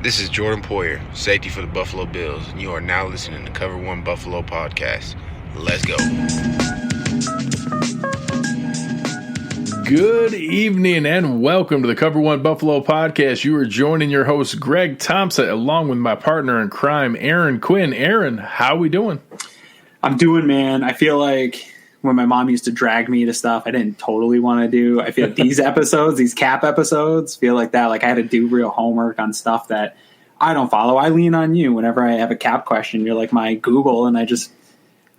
This is Jordan Poyer, safety for the Buffalo Bills, and you are now listening to Cover One Buffalo Podcast. Let's go. Good evening and welcome to the Cover One Buffalo Podcast. You are joining your host, Greg Tompsett, along with my partner in crime, Aaron Quinn. Aaron, how we doing? I'm doing, man. I feel like when my mom used to drag me to stuff I didn't totally want to do, I feel like these episodes, these cap episodes, feel like that. Like I had to do real homework on stuff that I don't follow. I lean on you whenever I have a cap question. You're like my Google, and I just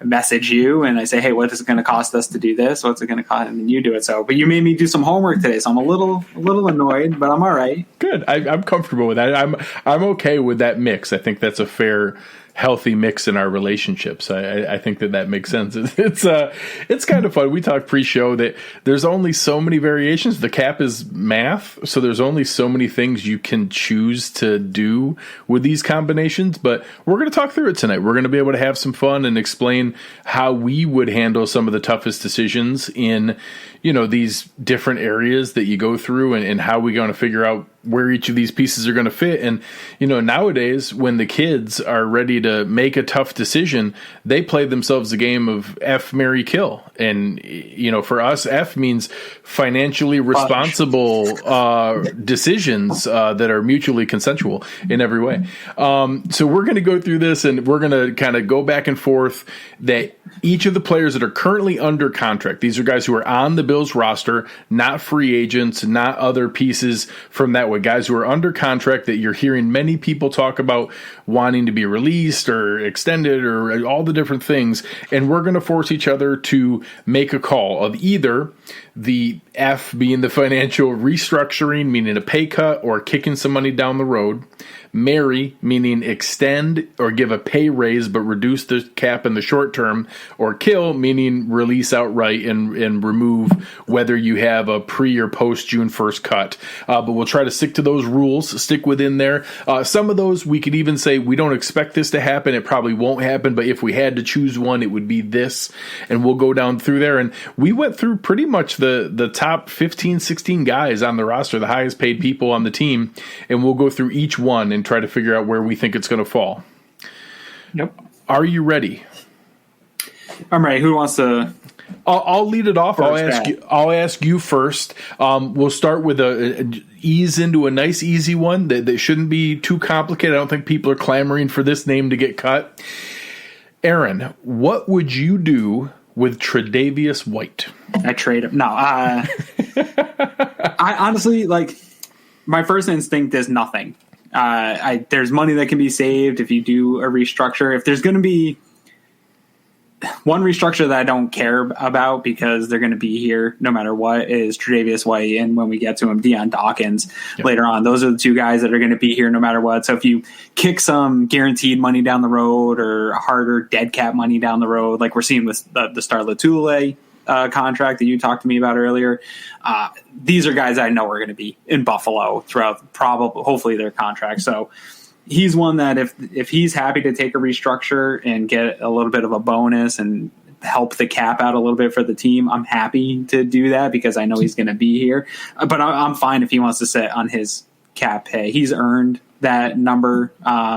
message you and I say, hey, what is it going to cost us to do this? What's it going to cost? And then you do it. So, but you made me do some homework today, so I'm a little annoyed, but I'm all right. Good. I'm comfortable with that. I'm okay with that mix. I think that's a fair, healthy mix in our relationships. I think that makes sense. It's kind of fun. We talked pre-show that there's only so many variations. The cap is math, so there's only so many things you can choose to do with these combinations. But we're going to talk through it tonight. We're going to be able to have some fun and explain how we would handle some of the toughest decisions in, these different areas that you go through, and how we're going to figure out where each of these pieces are going to fit. And, nowadays when the kids are ready to make a tough decision, they play themselves a game of F, marry, kill. And, for us, F means financially responsible decisions that are mutually consensual in every way. So we're going to go through this, and we're going to kind of go back and forth that each of the players that are currently under contract, these are guys who are on the Bills roster, not free agents, not other pieces from that way, guys who are under contract that you're hearing many people talk about wanting to be released or extended or all the different things. And we're going to force each other to make a call of either the F being the financial restructuring, meaning a pay cut or kicking some money down the road, marry, meaning extend or give a pay raise but reduce the cap in the short term, or kill, meaning release outright and remove whether you have a pre or post June 1st cut. But we'll try to stick to those rules, stick within there. Some of those we could even say we don't expect this to happen. It probably won't happen, but if we had to choose one, it would be this. And we'll go down through there. And we went through pretty much the top 15, 16 guys on the roster, the highest paid people on the team, and we'll go through each one and try to figure out where we think it's going to fall. Yep. Are you ready? I'm ready. Who wants to? I'll lead it off. I'll ask you first. We'll start with a ease into a nice, easy one that shouldn't be too complicated. I don't think people are clamoring for this name to get cut. Aaron, what would you do with Tre'Davious White? I trade him. No. I honestly, my first instinct is nothing. There's money that can be saved if you do a restructure. If there's going to be one restructure that I don't care about because they're going to be here no matter what, is Tre'Davious White, and when we get to him, Deion Dawkins later on. Those are the two guys that are going to be here no matter what. So if you kick some guaranteed money down the road or harder dead cap money down the road, like we're seeing with the Star Lotulelei contract that you talked to me about earlier, these are guys I know are going to be in Buffalo throughout hopefully their contract. So he's one that if he's happy to take a restructure and get a little bit of a bonus and help the cap out a little bit for the team, I'm happy to do that because I know he's going to be here. But I'm fine if he wants to sit on his cap pay. He's earned that number.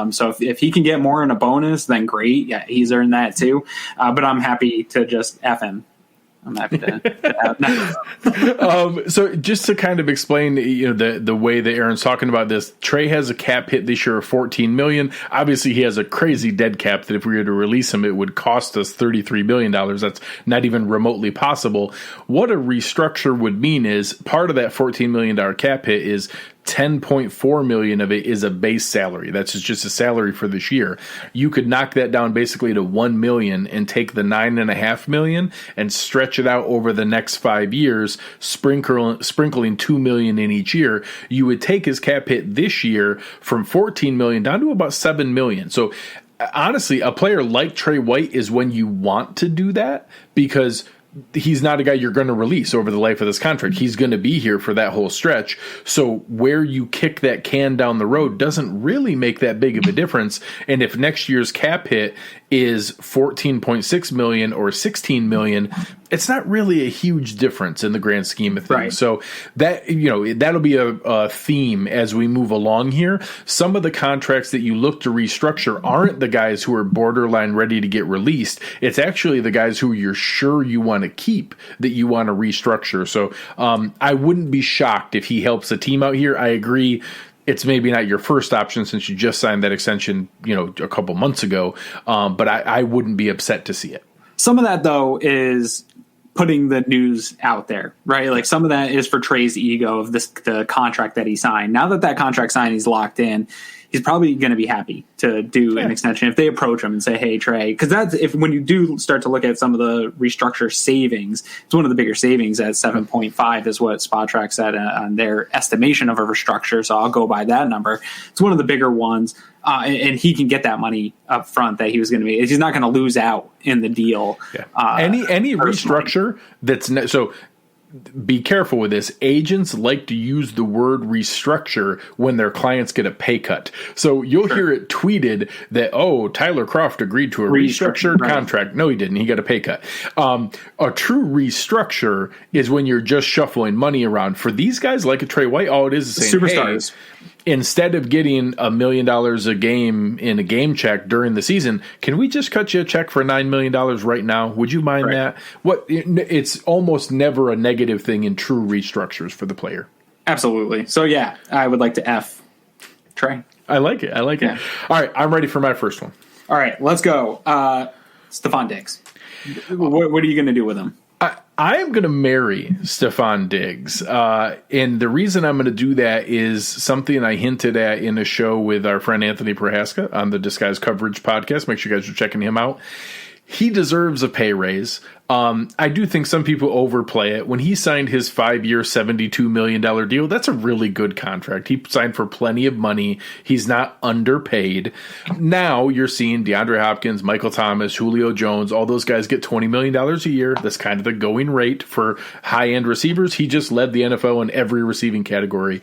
So if he can get more in a bonus, then great. Yeah, he's earned that too. But I'm happy to just F him. I'm happy to. So just to kind of explain, the way that Aaron's talking about this, Trey has a cap hit this year of $14 million. Obviously, he has a crazy dead cap that if we were to release him, it would cost us $33 billion. That's not even remotely possible. What a restructure would mean is part of that $14 million cap hit is $10.4 million of it is a base salary. That's just a salary for this year. You could knock that down basically to $1 million and take the $9.5 million and stretch it out over the next 5 years, sprinkling $2 million in each year. You would take his cap hit this year from $14 million down to about $7 million. So honestly, a player like Trey White is when you want to do that because he's not a guy you're going to release over the life of this contract. He's going to be here for that whole stretch. So where you kick that can down the road doesn't really make that big of a difference. And if next year's cap hit is $14.6 million or $16 million, it's not really a huge difference in the grand scheme of things. Right. So that, that'll be a theme as we move along here. Some of the contracts that you look to restructure aren't the guys who are borderline ready to get released. It's actually the guys who you're sure you want to keep that you want to restructure. So I wouldn't be shocked if he helps the team out here. I agree. It's maybe not your first option since you just signed that extension, a couple months ago. But I wouldn't be upset to see it. Some of that, though, is putting the news out there, right? Like some of that is for Trey's ego of the contract that he signed. Now that contract signed, he's locked in. He's probably going to be happy to do an extension if they approach him and say, "Hey, Trey," because when you do start to look at some of the restructure savings, it's one of the bigger savings at 7.5 is what Spotrac said on their estimation of a restructure. So I'll go by that number. It's one of the bigger ones, and he can get that money up front that he was going to be. He's not going to lose out in the deal. Yeah. Any restructure that's so. Be careful with this. Agents like to use the word restructure when their clients get a pay cut. So you'll hear it tweeted that, Tyler Croft agreed to a restructured contract. No, he didn't. He got a pay cut. A true restructure is when you're just shuffling money around. For these guys like a Trey White, all it is saying, superstars. Hey, instead of getting $1 million a game in a game check during the season, can we just cut you a check for $9 million right now? Would you mind that? It's almost never a negative thing in true restructures for the player. Absolutely. So, yeah, I would like to F Trey. I like it. All right, I'm ready for my first one. All right, let's go. Stephon Diggs. What are you going to do with him? I am going to marry Stephon Diggs. And the reason I'm going to do that is something I hinted at in a show with our friend Anthony Prohaska on the Disguise Coverage podcast. Make sure you guys are checking him out. He deserves a pay raise. I do think some people overplay it. When he signed his 5-year, $72 million deal, that's a really good contract. He signed for plenty of money. He's not underpaid. Now you're seeing DeAndre Hopkins, Michael Thomas, Julio Jones, all those guys get $20 million a year. That's kind of the going rate for high-end receivers. He just led the NFL in every receiving category.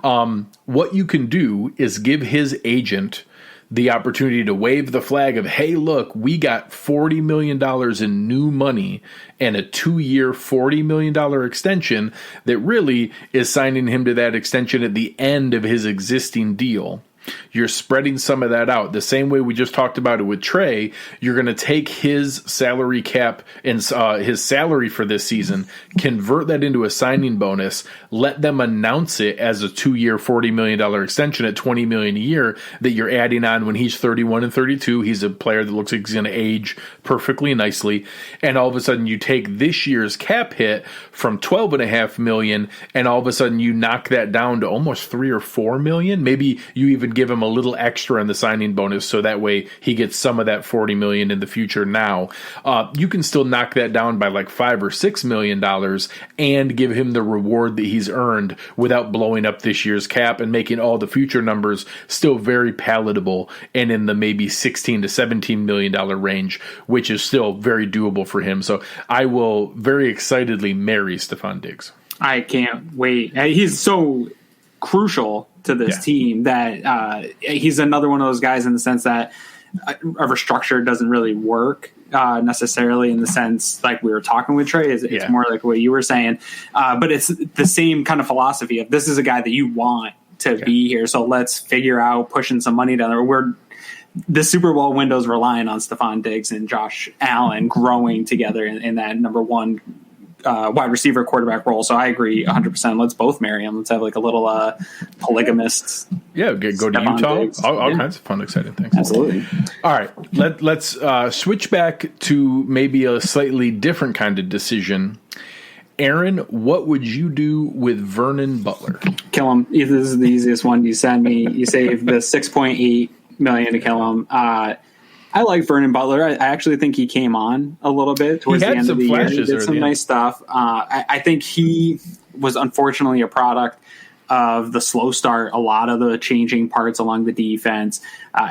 What you can do is give his agent the opportunity to wave the flag of, hey, look, we got $40 million in new money and a 2-year, $40 million extension that really is signing him to that extension at the end of his existing deal. You're spreading some of that out. The same way we just talked about it with Trey, you're going to take his salary cap and his salary for this season, convert that into a signing bonus, let them announce it as a 2-year, $40 million extension at $20 million a year that you're adding on when he's 31 and 32. He's a player that looks like he's going to age perfectly nicely. And all of a sudden you take this year's cap hit from $12.5 million, and all of a sudden you knock that down to almost $3 or $4 million. Maybe you even give him a little extra in the signing bonus so that way he gets some of that $40 million in the future now. You can still knock that down by like $5 or $6 million and give him the reward that he's earned without blowing up this year's cap and making all the future numbers still very palatable and in the maybe $16 to $17 million range, which is still very doable for him. So I will very excitedly marry Stephon Diggs. I can't wait. He's so crucial to this team that he's another one of those guys in the sense that a restructure doesn't really work necessarily in the sense like we were talking with Trey. It's more like what you were saying, but it's the same kind of philosophy of this is a guy that you want to be here. So let's figure out pushing some money down there. The Super Bowl window's relying on Stephon Diggs and Josh Allen growing together in that number one wide receiver quarterback role. So I agree 100%. Let's both marry him. Let's have like a little polygamist. Yeah, go to Utah. All kinds of fun, exciting things. Absolutely. All right, let's switch back to maybe a slightly different kind of decision. Aaron, what would you do with Vernon Butler? Kill him. This is the easiest one you send me. You save the $6.8 million to kill him. I like Vernon Butler. I actually think he came on a little bit towards the end of the year. He did some nice stuff. I think he was unfortunately a product of the slow start, a lot of the changing parts along the defense.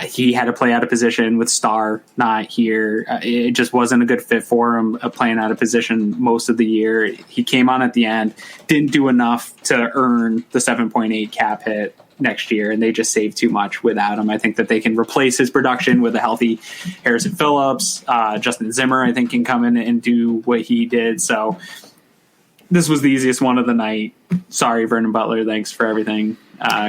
He had to play out of position with Starr not here. It just wasn't a good fit for him playing out of position most of the year. He came on at the end, didn't do enough to earn the 7.8 cap hit next year, and they just save too much without him. I think that they can replace his production with a healthy Harrison Phillips. Justin Zimmer, I think, can come in and do what he did. So this was the easiest one of the night. Sorry, Vernon Butler. Thanks for everything.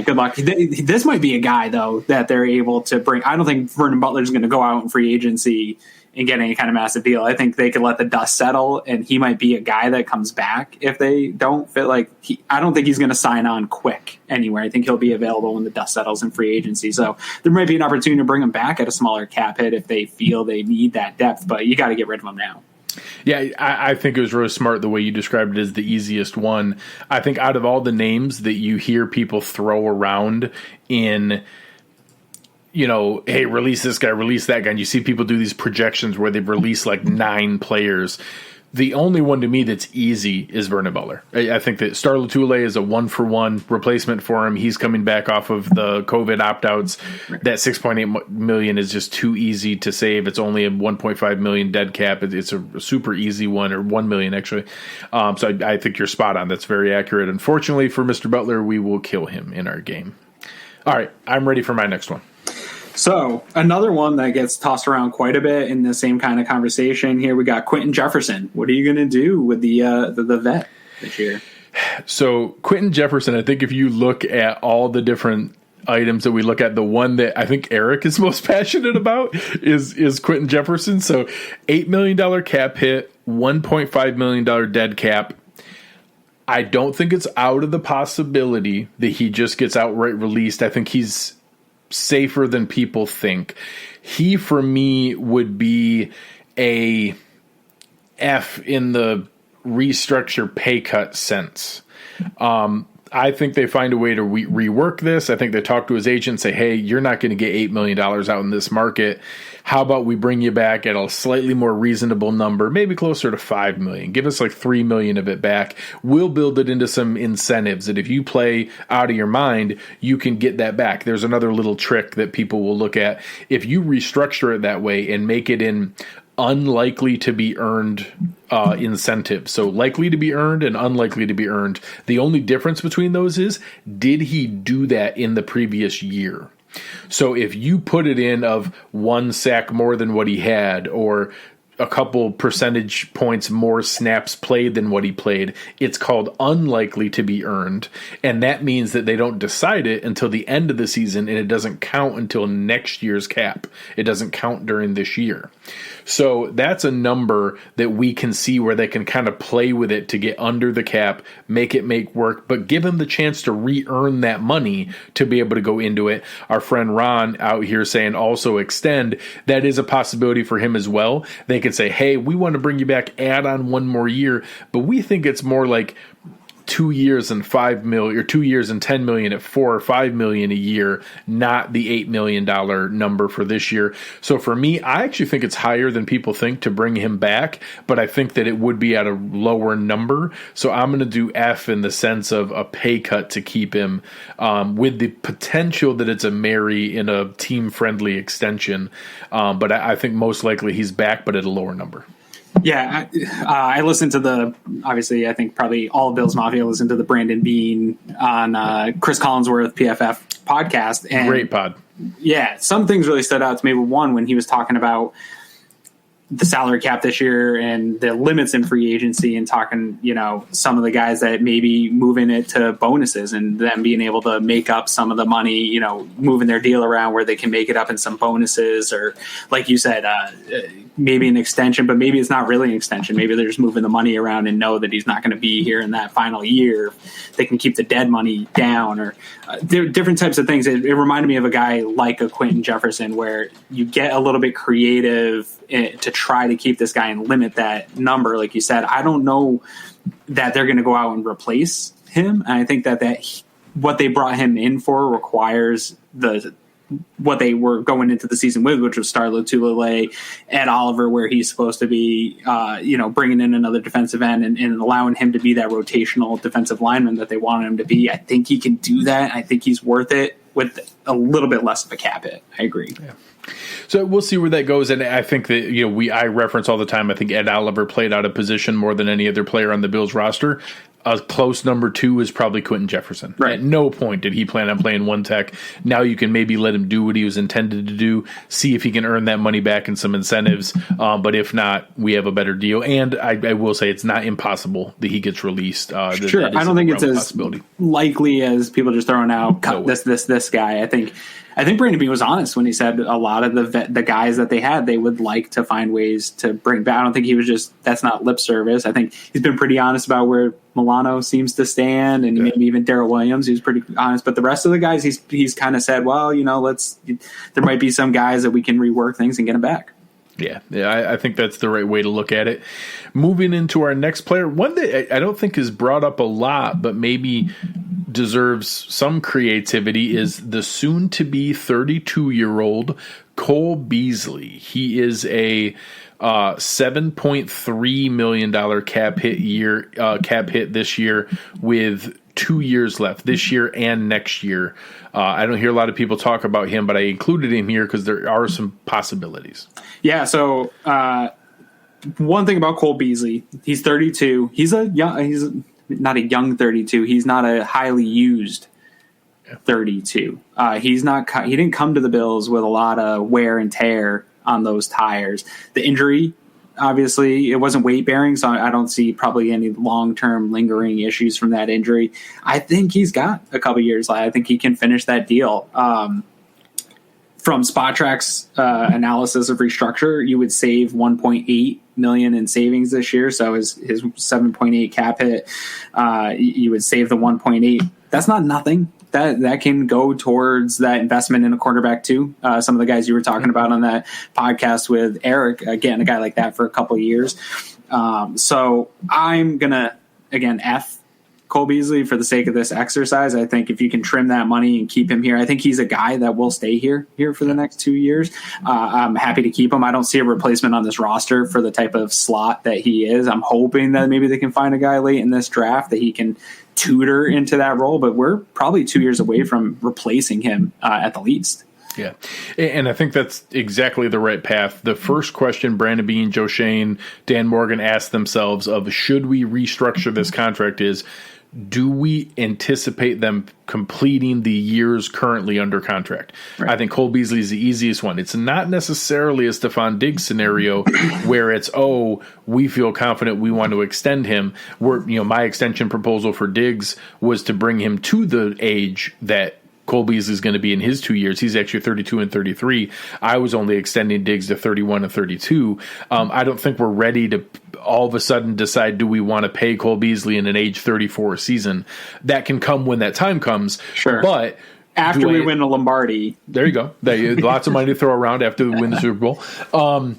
Good luck. This might be a guy, though, that they're able to bring. I don't think Vernon Butler is going to go out in free agency and get any kind of massive deal. I think they could let the dust settle, and he might be a guy that comes back if they don't fit. I don't think he's going to sign on quick anywhere. I think he'll be available when the dust settles in free agency. So there might be an opportunity to bring him back at a smaller cap hit if they feel they need that depth, but you got to get rid of him now. Yeah, I think it was really smart the way you described it as the easiest one. I think out of all the names that you hear people throw around in, hey, release this guy, release that guy, and you see people do these projections where they've released like 9 players. The only one to me that's easy is Vernon Butler. I think that Star Lotulelei is a 1-for-1 replacement for him. He's coming back off of the COVID opt-outs. That $6.8 million is just too easy to save. It's only a $1.5 million dead cap. It's a super easy one, or $1 million actually. So I think you're spot on. That's very accurate. Unfortunately for Mr. Butler, we will kill him in our game. All right, I'm ready for my next one. So another one that gets tossed around quite a bit in the same kind of conversation here, we got Quentin Jefferson. What are you going to do with the vet this year? So Quentin Jefferson, I think if you look at all the different items that we look at, the one that I think Eric is most passionate about is Quentin Jefferson. So $8 million cap hit, $1.5 million dead cap. I don't think it's out of the possibility that he just gets outright released. I think he's safer than people think. He, for me, would be a F in the restructure pay cut sense. I think they find a way to rework this. I think they talk to his agent and say, hey, you're not going to get $8 million out in this market. How about we bring you back at a slightly more reasonable number, maybe closer to $5 million. Give us like $3 million of it back. We'll build it into some incentives that if you play out of your mind, you can get that back. There's another little trick that people will look at. If you restructure it that way and make it in unlikely to be earned incentive. So likely to be earned and unlikely to be earned. The only difference between those is, did he do that in the previous year? So if you put it in of 1 sack more than what he had, or a couple percentage points more snaps played than what he played, it's called unlikely to be earned. And that means that they don't decide it until the end of the season, and it doesn't count until next year's cap. It doesn't count during this year. So that's a number that we can see where they can kind of play with it to get under the cap, make it make work, but give him the chance to re-earn that money to be able to go into it. Our friend Ron out here saying also extend. That is a possibility for him as well. They could say, hey, we want to bring you back, add on 1 more year, but we think it's more like 2 years and $5 million, or 2 years and $10 million at $4 or $5 million a year, not the $8 million number for this year. So for me, I actually think it's higher than people think to bring him back, but I think that it would be at a lower number. So I'm going to do F in the sense of a pay cut to keep him, with the potential that it's a Mary in a team-friendly extension. But I think most likely he's back, but at a lower number. Yeah, I listened to obviously, I think probably all of Bills Mafia listened to the Brandon Bean on Chris Collinsworth PFF podcast. And great pod. Yeah, some things really stood out to me. One, when he was talking about the salary cap this year and the limits in free agency, and talking, some of the guys that maybe moving it to bonuses and them being able to make up some of the money, moving their deal around where they can make it up in some bonuses, or like you said, maybe an extension, but maybe it's not really an extension. Maybe they're just moving the money around and know that he's not going to be here in that final year. They can keep the dead money down, or different types of things. It reminded me of a guy like a Quentin Jefferson, where you get a little bit creative to try to keep this guy and limit that number. Like you said, I don't know that they're going to go out and replace him. And I think that what they brought him in for requires what they were going into the season with, which was Star Lotulelei, Ed Oliver, where he's supposed to be, bringing in another defensive end and allowing him to be that rotational defensive lineman that they wanted him to be. I think he can do that. I think he's worth it with a little bit less of a cap hit. I agree. Yeah. So we'll see where that goes, and I think that I reference all the time. I think Ed Oliver played out of position more than any other player on the Bills roster. a close number 2 is probably Quentin Jefferson. Right. At no point did he plan on playing one tech. Now you can maybe let him do what he was intended to do, see if he can earn that money back and some incentives. But if not, we have a better deal. And I will say it's not impossible that he gets released. Sure. I don't think it's as likely as people just throwing out, cut this guy. I think Brandon Beane was honest when he said a lot of the guys that they had, they would like to find ways to bring back. I don't think he was that's not lip service. I think he's been pretty honest about where Milano seems to stand, and maybe even Darrell Williams, he was pretty honest. But the rest of the guys, he's kind of said, well, there might be some guys that we can rework things and get them back. Yeah, I think that's the right way to look at it. Moving into our next player, one that I don't think is brought up a lot, but maybe deserves some creativity, is the soon-to-be 32-year-old Cole Beasley. He is a $7.3 million cap hit this year with 2 years left, this year and next year. I don't hear a lot of people talk about him, but I included him here because there are some possibilities. Yeah, so one thing about Cole Beasley, he's 32. He's not a young 32. He's not a highly used 32. He didn't come to the Bills with a lot of wear and tear on those tires. The injury, obviously, it wasn't weight bearing, so I don't see probably any long-term lingering issues from that injury. I think he's got a couple years left. I think he can finish that deal. From SpotTrack's analysis of Restructure, you would save $1.8 million in savings this year. So his 7.8 cap hit, you would save the 1.8. That's not nothing. That can go towards that investment in a quarterback too. Some of the guys you were talking about on that podcast with Eric, again, a guy like that for a couple of years. So I'm gonna F Cole Beasley for the sake of this exercise. I think if you can trim that money and keep him here, I think he's a guy that will stay here for the next 2 years. I'm happy to keep him. I don't see a replacement on this roster for the type of slot that he is. I'm hoping that maybe they can find a guy late in this draft that he can tutor into that role, but we're probably 2 years away from replacing him at the least. Yeah, and I think that's exactly the right path. The first question Brandon Beane, Joe Shane, Dan Morgan asked themselves of should we restructure this contract is, do we anticipate them completing the years currently under contract? Right. I think Cole Beasley is the easiest one. It's not necessarily a Stephon Diggs scenario where it's, we feel confident we want to extend him. My extension proposal for Diggs was to bring him to the age that Cole Beasley is going to be in his 2 years. He's actually 32 and 33. I was only extending Diggs to 31 and 32. I don't think we're ready to all of a sudden decide, do we want to pay Cole Beasley in an age 34 season? That can come when that time comes. Sure. But after we win the Lombardi. There you go. Lots of money to throw around after we win the Super Bowl.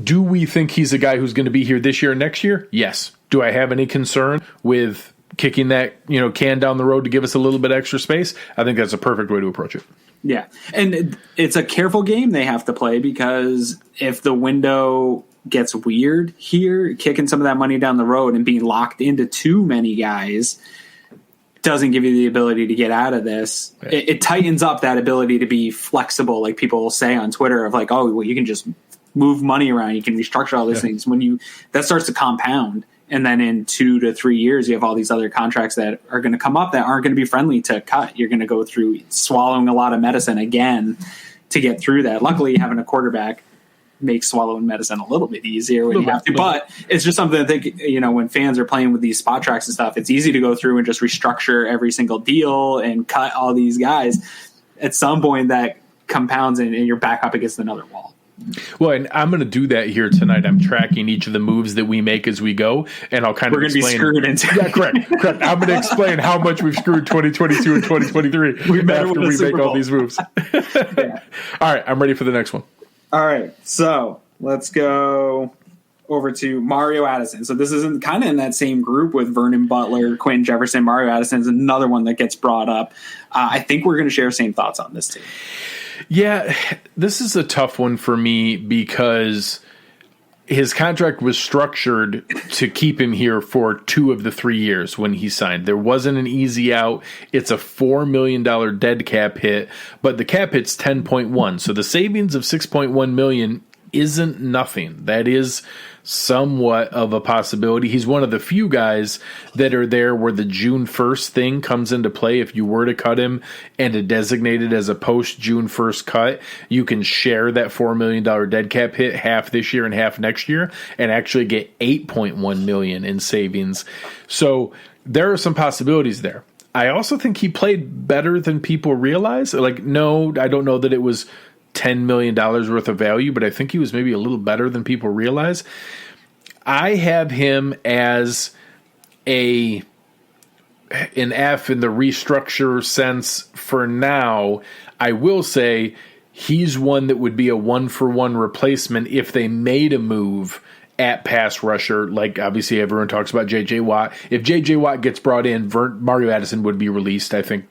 Do we think he's a guy who's going to be here this year and next year? Yes. Do I have any concern with kicking that can down the road to give us a little bit extra space? I think that's a perfect way to approach it. Yeah, and it's a careful game they have to play, because if the window gets weird here, kicking some of that money down the road and being locked into too many guys doesn't give you the ability to get out of this. Right. It tightens up that ability to be flexible, like people will say on Twitter, of like, you can just move money around, you can restructure all these things. That starts to compound. And then in 2 to 3 years, you have all these other contracts that are going to come up that aren't going to be friendly to cut. You're going to go through swallowing a lot of medicine again to get through that. Luckily, having a quarterback makes swallowing medicine a little bit easier when you have to. But it's just something I think, when fans are playing with these SpotTracks and stuff, it's easy to go through and just restructure every single deal and cut all these guys. At some point, that compounds and you're back up against another wall. Well, and I'm going to do that here tonight. I'm tracking each of the moves that we make as we go, and I'll kind of explain. We're going to be screwed into. Yeah, correct. I'm going to explain how much we've screwed 2022 and 2023 after we make all these moves. Yeah. All right, I'm ready for the next one. All right, so let's go over to Mario Addison. So this is kind of in that same group with Vernon Butler, Quentin Jefferson. Mario Addison is another one that gets brought up. I think we're going to share same thoughts on this too. Yeah, this is a tough one for me because his contract was structured to keep him here for 2 of the 3 years when he signed. There wasn't an easy out. It's a $4 million dead cap hit, but the cap hit's 10.1. So the savings of $6.1 million isn't nothing. That is somewhat of a possibility. He's one of the few guys that are there where the June 1st thing comes into play. If you were to cut him and to designate it as a post-June 1st cut, you can share that $4 million dead cap hit, half this year and half next year, and actually get $8.1 million in savings. So there are some possibilities there. I also think he played better than people realize. Like, no, I don't know that it was $10 million worth of value, but I think he was maybe a little better than people realize. I have him as an F in the restructure sense for now. I will say he's one that would be a 1-for-1 replacement if they made a move at pass rusher. Like, obviously everyone talks about J.J. Watt. If J.J. Watt gets brought in, Mario Addison would be released, I think,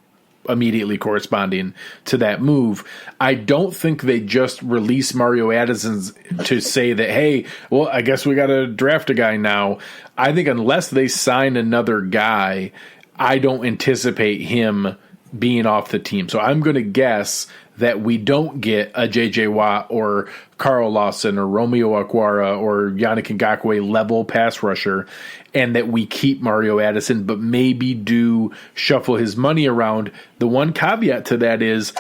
immediately corresponding to that move. I don't think they just release Mario Addison to say that, hey, well, I guess we got to draft a guy now. I think unless they sign another guy, I don't anticipate him being off the team. So I'm going to guess that we don't get a J.J. Watt or Carl Lawson or Romeo Okwara or Yannick Ngakoue level pass rusher, and that we keep Mario Addison, but maybe do shuffle his money around. The one caveat to that is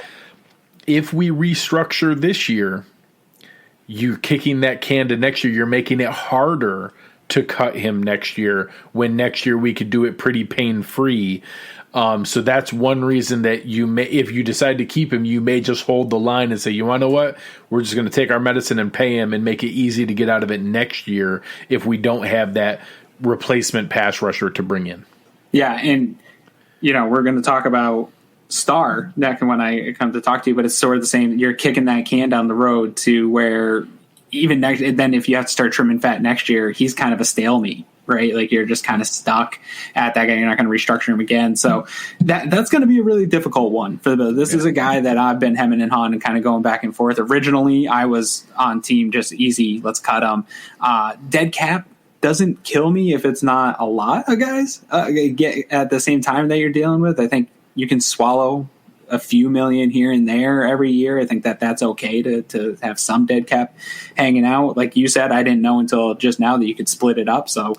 if we restructure this year, you're kicking that can to next year. You're making it harder to cut him next year, when next year we could do it pretty pain-free. So that's one reason that you may, if you decide to keep him, you may just hold the line and say, you want to know what? We're just going to take our medicine and pay him and make it easy to get out of it next year if we don't have that replacement pass rusher to bring in. Yeah, and we're going to talk about Star next when I come to talk to you, but it's sort of the same. You're kicking that can down the road to where even next, and then if you have to start trimming fat next year, he's kind of a stalemate, right? Like, you're just kind of stuck at that guy. You're not going to restructure him again. So that's going to be a really difficult one for the. This is a guy that I've been hemming and hawing and kind of going back and forth. Originally, I was on team just easy, let's cut him. Dead cap doesn't kill me if it's not a lot of guys get at the same time that you're dealing with. I think you can swallow a few million here and there every year. I think that's okay to have some dead cap hanging out. Like you said, I didn't know until just now that you could split it up. So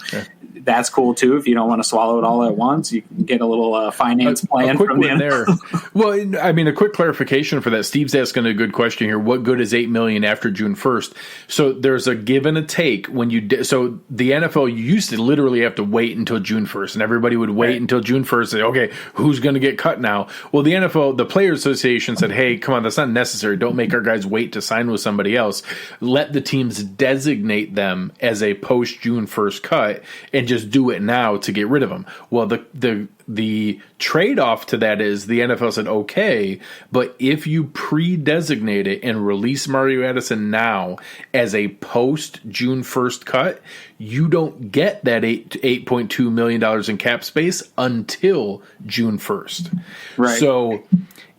that's cool too. If you don't want to swallow it all at once, you can get a little finance plan from there. Well, I mean, a quick clarification for that. Steve's asking a good question here. What good is $8 million after June 1st? So there's a give and a take when you. So the NFL, you used to literally have to wait until June 1st, and everybody would wait until June 1st. Say, okay, who's going to get cut now? Well, the NFL, the Players Association said, hey, come on, that's not necessary. Don't make our guys wait to sign with somebody else. Let the teams designate them as a post June 1st cut and just do it now to get rid of them. Well, the trade-off to that is the NFL said, okay, but if you pre-designate it and release Mario Addison now as a post-June 1st cut, you don't get that $8.2 million in cap space until June 1st. Right. So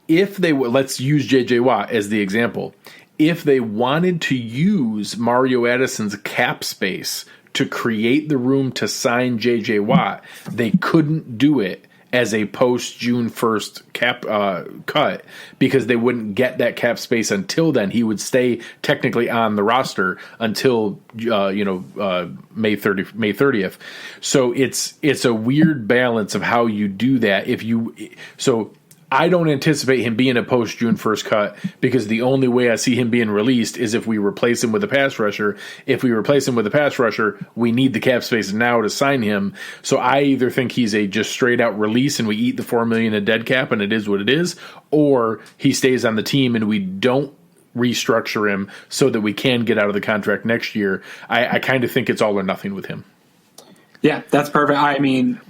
if they let's use J.J. Watt as the example. If they wanted to use Mario Addison's cap space to create the room to sign J.J. Watt, they couldn't do it as a post-June 1st cap cut because they wouldn't get that cap space until then. He would stay technically on the roster until May 30th. So it's a weird balance of how you do that. I don't anticipate him being a post-June 1st cut because the only way I see him being released is if we replace him with a pass rusher. If we replace him with a pass rusher, we need the cap space now to sign him. So I either think he's a just straight-out release and we eat the $4 million in dead cap and it is what it is, or he stays on the team and we don't restructure him so that we can get out of the contract next year. I kind of think it's all or nothing with him. Yeah, that's perfect. I mean,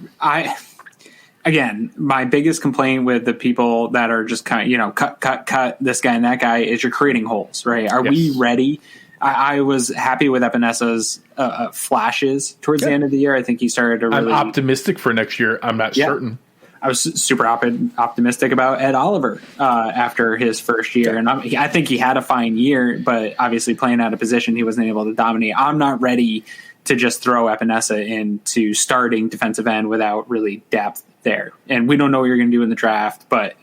Again, my biggest complaint with the people that are just kind of, cut this guy and that guy is you're creating holes, right? Are we ready? I was happy with Epenesa's flashes towards the end of the year. I think he started to really... I'm optimistic for next year. I'm not certain. I was super optimistic about Ed Oliver after his first year. And I think he had a fine year, but obviously playing out of position, he wasn't able to dominate. I'm not ready to just throw Epenesa into starting defensive end without really depth there. And we don't know what you're going to do in the draft, but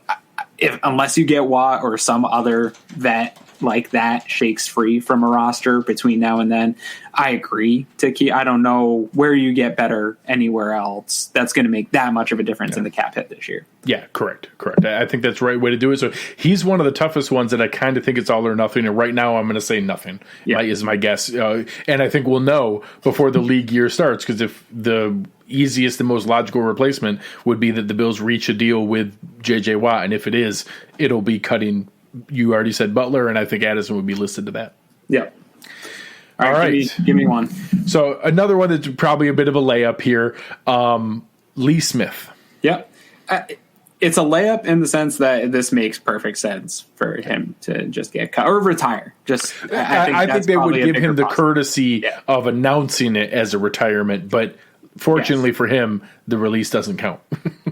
unless you get Watt or some other vet like that shakes free from a roster between now and then, I agree to keep. I don't know where you get better anywhere else that's going to make that much of a difference in the cap hit this year. Yeah, correct. I think that's the right way to do it. So he's one of the toughest ones, and I kind of think it's all or nothing. And right now, I'm going to say nothing. Is my guess, and I think we'll know before the league year starts. Because if the easiest and most logical replacement would be that the Bills reach a deal with J.J. Watt, and if it is, it'll be cutting. You already said Butler, and I think Addison would be listed to that. Yeah. All right. Give me one. So another one that's probably a bit of a layup here. Lee Smith. Yep. It's a layup in the sense that this makes perfect sense for him to just get cut or retire. I think they would give him the courtesy of announcing it as a retirement, but fortunately for him, the release doesn't count.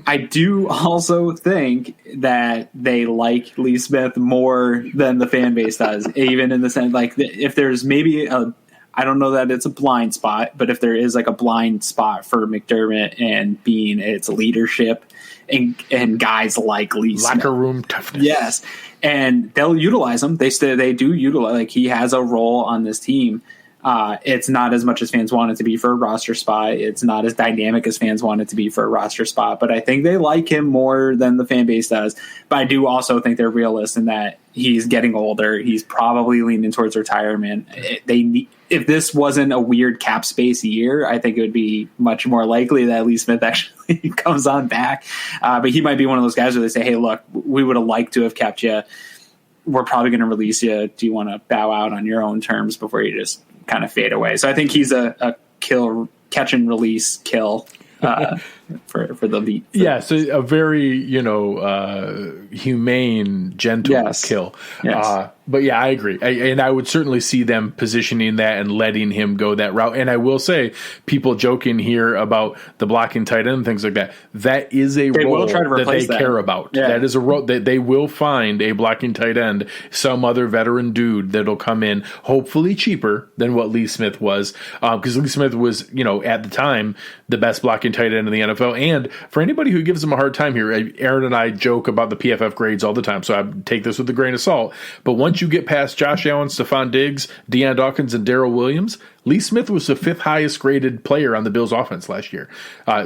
I do also think that they like Lee Smith more than the fan base does, even in the sense, like, if there's maybe I don't know that it's a blind spot, but if there is like a blind spot for McDermott and Bean, it's leadership and guys like Lee Smith. Locker room toughness. Yes. And they'll utilize him. They do utilize, like, he has a role on this team. It's not as much as fans want it to be for a roster spot. It's not as dynamic as fans want it to be for a roster spot. But I think they like him more than the fan base does. But I do also think they're realists in that he's getting older. He's probably leaning towards retirement. If this wasn't a weird cap space year, I think it would be much more likely that Lee Smith actually comes on back. But he might be one of those guys where they say, hey, look, we would have liked to have kept you. We're probably going to release you. Do you want to bow out on your own terms before you just kind of fade away? So I think he's a kill, catch and release kill for the lead. Yeah, so a very, humane, gentle kill. Yes. But yeah, I agree. And I would certainly see them positioning that and letting him go that route. And I will say, people joking here about the blocking tight end and things like that, that is a role that they care about. Yeah. That is a role that they will find a blocking tight end, some other veteran dude that'll come in, hopefully cheaper than what Lee Smith was. Because Lee Smith was, at the time, the best blocking tight end in the NFL. And for anybody who gives him a hard time here, Aaron and I joke about the PFF grades all the time, so I take this with a grain of salt. But once you get past Josh Allen, Stephon Diggs, Deion Dawkins, and Darrell Williams, Lee Smith was the 5th highest graded player on the Bills offense last year.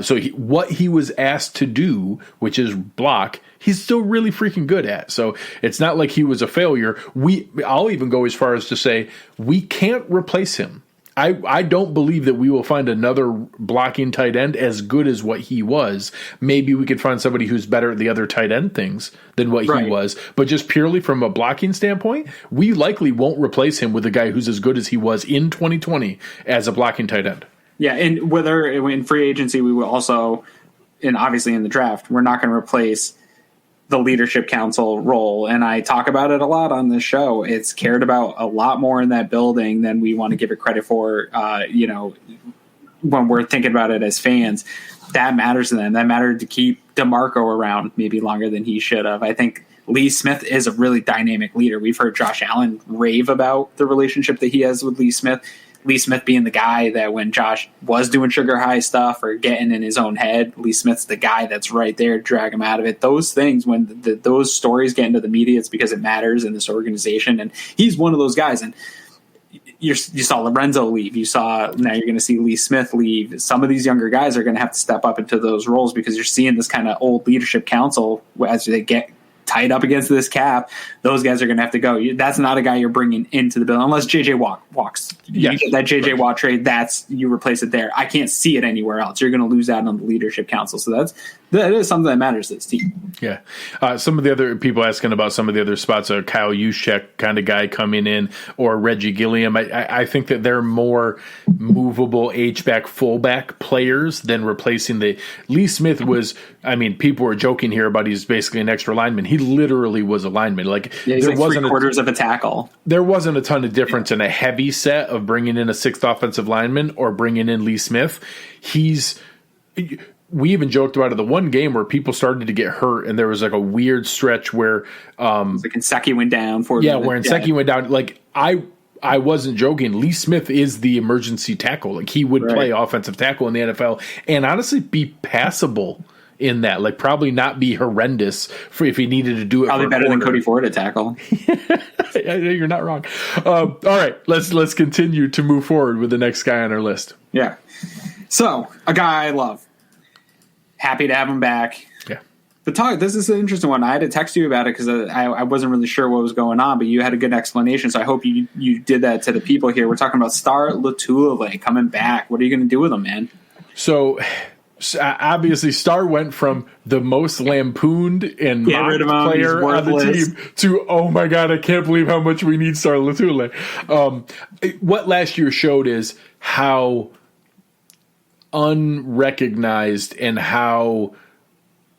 So what he was asked to do, which is block, he's still really freaking good at. So it's not like he was a failure. I'll even go as far as to say we can't replace him. I don't believe that we will find another blocking tight end as good as what he was. Maybe we could find somebody who's better at the other tight end things than what he was. But just purely from a blocking standpoint, we likely won't replace him with a guy who's as good as he was in 2020 as a blocking tight end. Yeah, and whether in free agency, we will also, and obviously in the draft, we're not going to replace the leadership council role. And I talk about it a lot on this show. It's cared about a lot more in that building than we want to give it credit for, when we're thinking about it as fans. That matters to them. That mattered to keep DeMarco around maybe longer than he should have. I think Lee Smith is a really dynamic leader. We've heard Josh Allen rave about the relationship that he has with Lee Smith. Lee Smith being the guy that when Josh was doing sugar high stuff or getting in his own head, Lee Smith's the guy that's right there to drag him out of it. Those things, when those stories get into the media, it's because it matters in this organization. And he's one of those guys. And you saw Lorenzo leave. Now you're going to see Lee Smith leave. Some of these younger guys are going to have to step up into those roles because you're seeing this kind of old leadership council as they get tied up against this cap. Those guys are going to have to go. That's not a guy you're bringing into the bill unless JJ Watt walks. You get that JJ Watt trade, you replace it there. I can't see it anywhere else. You're going to lose out on the leadership council. So that is something that matters to this team. Yeah. Some of the other people asking about some of the other spots, a Kyle Juszczyk kind of guy coming in, or Reggie Gilliam. I think that they're more movable H-back, fullback players than replacing the Lee Smith was. I mean, people were joking here about he's basically an extra lineman. He literally was a lineman. He's there wasn't 3/4 of a tackle. There wasn't a ton of difference in a heavy set of bringing in a 6th offensive lineman or bringing in Lee Smith. We even joked about it the one game where people started to get hurt, and there was like a weird stretch where Nsekhe went down for where Nsekhe went down. I wasn't joking. Lee Smith is the emergency tackle. He would play offensive tackle in the NFL and honestly be passable in that. Like, probably not be horrendous for if he needed to do it. Probably better than Cody Ford at tackle. You're not wrong. All right, let's continue to move forward with the next guy on our list. Yeah. So, a guy I love. Happy to have him back. Yeah. But this is an interesting one. I had to text you about it because I wasn't really sure what was going on, but you had a good explanation, so I hope you did that to the people here. We're talking about Star Lotulelei coming back. What are you going to do with him, man? So obviously, Star went from the most lampooned and mocked player on the team to, oh my God, I can't believe how much we need Star Lotulelei. What last year showed is how unrecognized and how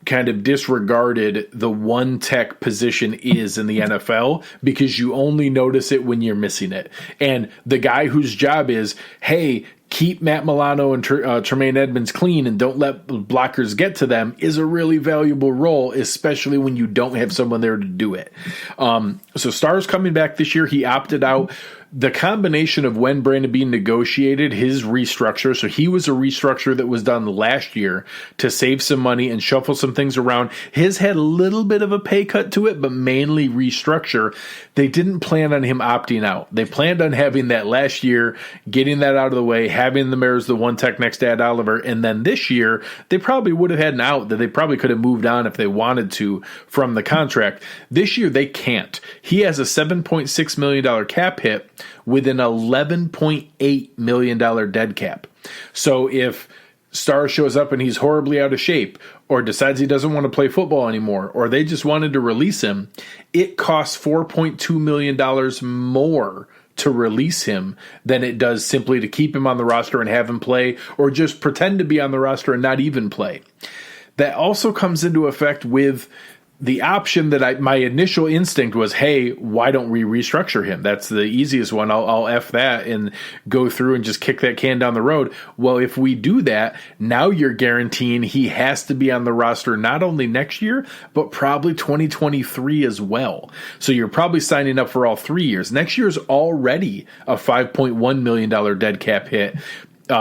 kind of disregarded the one tech position is in the NFL, because you only notice it when you're missing it. And the guy whose job is, hey, keep Matt Milano and Tremaine Edmonds clean and don't let blockers get to them, is a really valuable role, especially when you don't have someone there to do it. So Star's coming back this year. He opted out. The combination of when Brandon Beane negotiated his restructure, so he was a restructure that was done last year to save some money and shuffle some things around. His had a little bit of a pay cut to it, but mainly restructure. They didn't plan on him opting out. They planned on having that last year, getting that out of the way, having the Mariners the one tech next to Ed Oliver, and then this year they probably would have had an out that they probably could have moved on if they wanted to from the contract. This year they can't. He has a $7.6 million cap hit with an $11.8 million dead cap. So if Star shows up and he's horribly out of shape, or decides he doesn't want to play football anymore, or they just wanted to release him, it costs $4.2 million more to release him than it does simply to keep him on the roster and have him play, or just pretend to be on the roster and not even play. That also comes into effect with the option that my initial instinct was, hey, why don't we restructure him? That's the easiest one. I'll F that and go through and just kick that can down the road. Well, if we do that, now you're guaranteeing he has to be on the roster not only next year, but probably 2023 as well. So you're probably signing up for all 3 years. Next year is already a $5.1 million dead cap hit.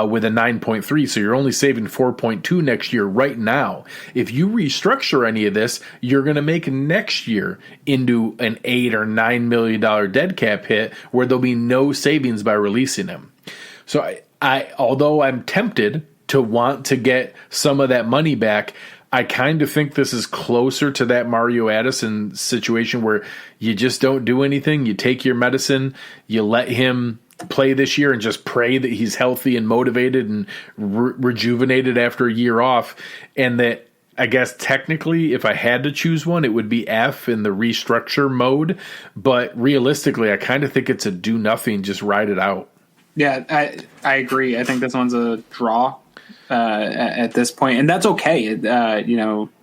With a 9.3, so you're only saving 4.2 next year right now. If you restructure any of this, you're going to make next year into an $8 or $9 million dead cap hit where there'll be no savings by releasing him. So I although I'm tempted to want to get some of that money back, I kind of think this is closer to that Mario Addison situation where you just don't do anything. You take your medicine, you let him play this year and just pray that he's healthy and motivated and rejuvenated after a year off. And that, I guess technically, if I had to choose one, it would be F in the restructure mode. But realistically, I kind of think it's a do nothing, just ride it out. Yeah, I agree. I think this one's a draw at this point, and that's okay.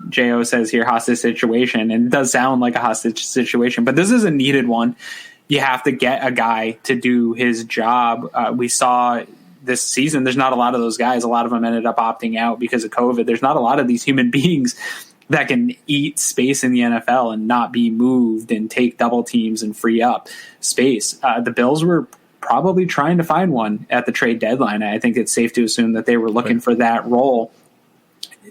Jo says here hostage situation, and it does sound like a hostage situation, but this is a needed one. You have to get a guy to do his job. We saw this season, there's not a lot of those guys. A lot of them ended up opting out because of COVID. There's not a lot of these human beings that can eat space in the NFL and not be moved and take double teams and free up space. The Bills were probably trying to find one at the trade deadline. I think it's safe to assume that they were looking for that role.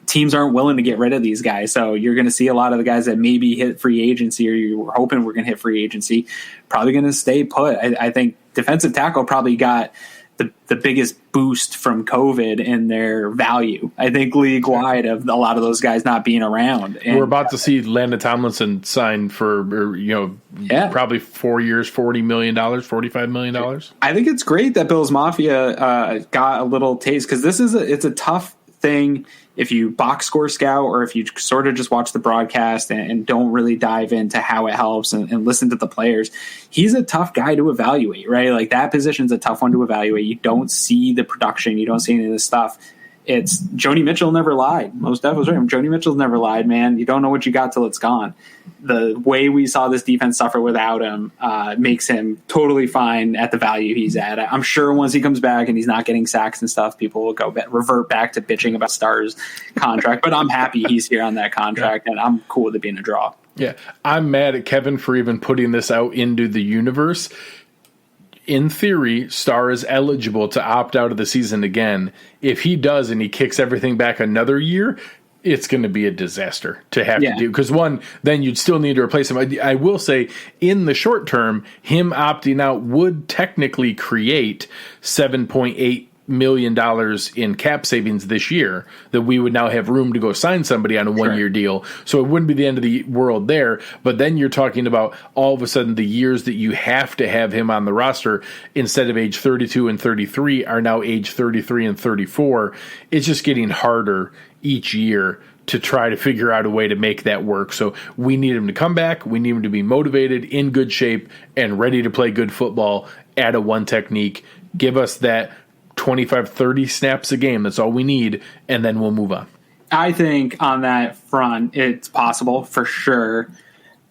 Teams aren't willing to get rid of these guys. So you're going to see a lot of the guys that maybe hit free agency, or you were hoping we're going to hit free agency, probably going to stay put. I think defensive tackle probably got the biggest boost from COVID in their value. I think league-wide of a lot of those guys not being around. And we're about to see Landon Tomlinson sign for, probably 4 years, $40 million, $45 million. I think it's great that Bills Mafia got a little taste, because it's a tough thing if you box score scout, or if you sort of just watch the broadcast and don't really dive into how it helps and listen to the players. He's a tough guy to evaluate, right? Like, that position's a tough one to evaluate. You don't see the production. You don't see any of this stuff. It's Joni Mitchell never lied. Most Def was right. Joni Mitchell's never lied, man. You don't know what you got till it's gone. The way we saw this defense suffer without him makes him totally fine at the value he's at. I'm sure once he comes back and he's not getting sacks and stuff, people will revert back to bitching about Star's contract. But I'm happy he's here on that contract, and I'm cool with it being a draw. Yeah, I'm mad at Kevin for even putting this out into the universe. In theory, Star is eligible to opt out of the season again. If he does and he kicks everything back another year, it's going to be a disaster to have Yeah. to do. Because one, then you'd still need to replace him. I will say, in the short term, him opting out would technically create $7.8 million in cap savings this year, that we would now have room to go sign somebody on a one-year deal. So it wouldn't be the end of the world there. But then you're talking about all of a sudden the years that you have to have him on the roster, instead of age 32 and 33, are now age 33 and 34. It's just getting harder each year to try to figure out a way to make that work. So we need him to come back. We need him to be motivated, in good shape, and ready to play good football at a one technique. Give us that 25, 30 snaps a game. That's all we need, and then we'll move on. I think on that front, it's possible for sure.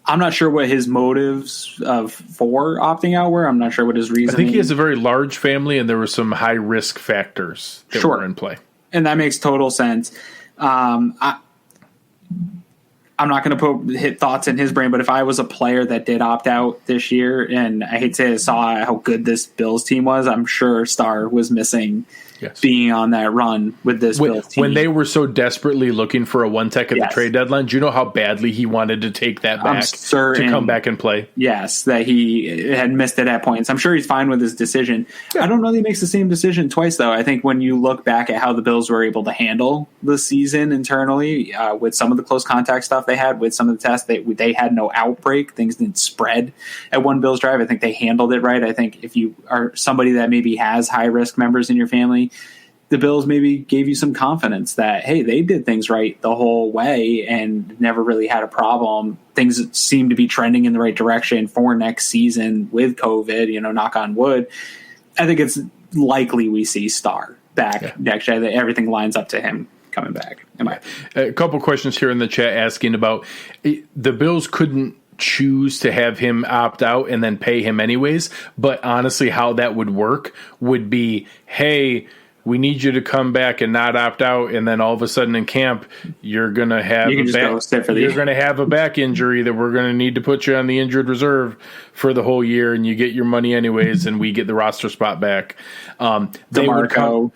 I'm not sure what his motives for opting out were. I'm not sure what his reasoning. I think he has a very large family, and there were some high risk factors that were in play. And that makes total sense. I'm not going to hit thoughts in his brain, but if I was a player that did opt out this year, and I hate to say I saw how good this Bills team was, I'm sure Starr was missing being on that run with this Bills team. When they were so desperately looking for a one tech at the trade deadline, do you know how badly he wanted to take that back to come back and play? Yes, that he had missed it at points. I'm sure he's fine with his decision. Yeah. I don't know that he makes the same decision twice, though. I think when you look back at how the Bills were able to handle the season internally, with some of the close contact stuff they had, with some of the tests, they had no outbreak. Things didn't spread at one Bills drive. I think they handled it right. I think if you are somebody that maybe has high-risk members in your family, the Bills maybe gave you some confidence that, hey, they did things right the whole way and never really had a problem. Things seem to be trending in the right direction for next season with COVID, knock on wood. I think it's likely we see Starr back next year. Everything lines up to him coming back. A couple questions here in the chat asking about the Bills couldn't choose to have him opt out and then pay him anyways. But honestly, how that would work would be, hey, we need you to come back and not opt out, and then all of a sudden in camp you're going to have a back injury that we're going to need to put you on the injured reserve for the whole year, and you get your money anyways, and we get the roster spot back. They would come,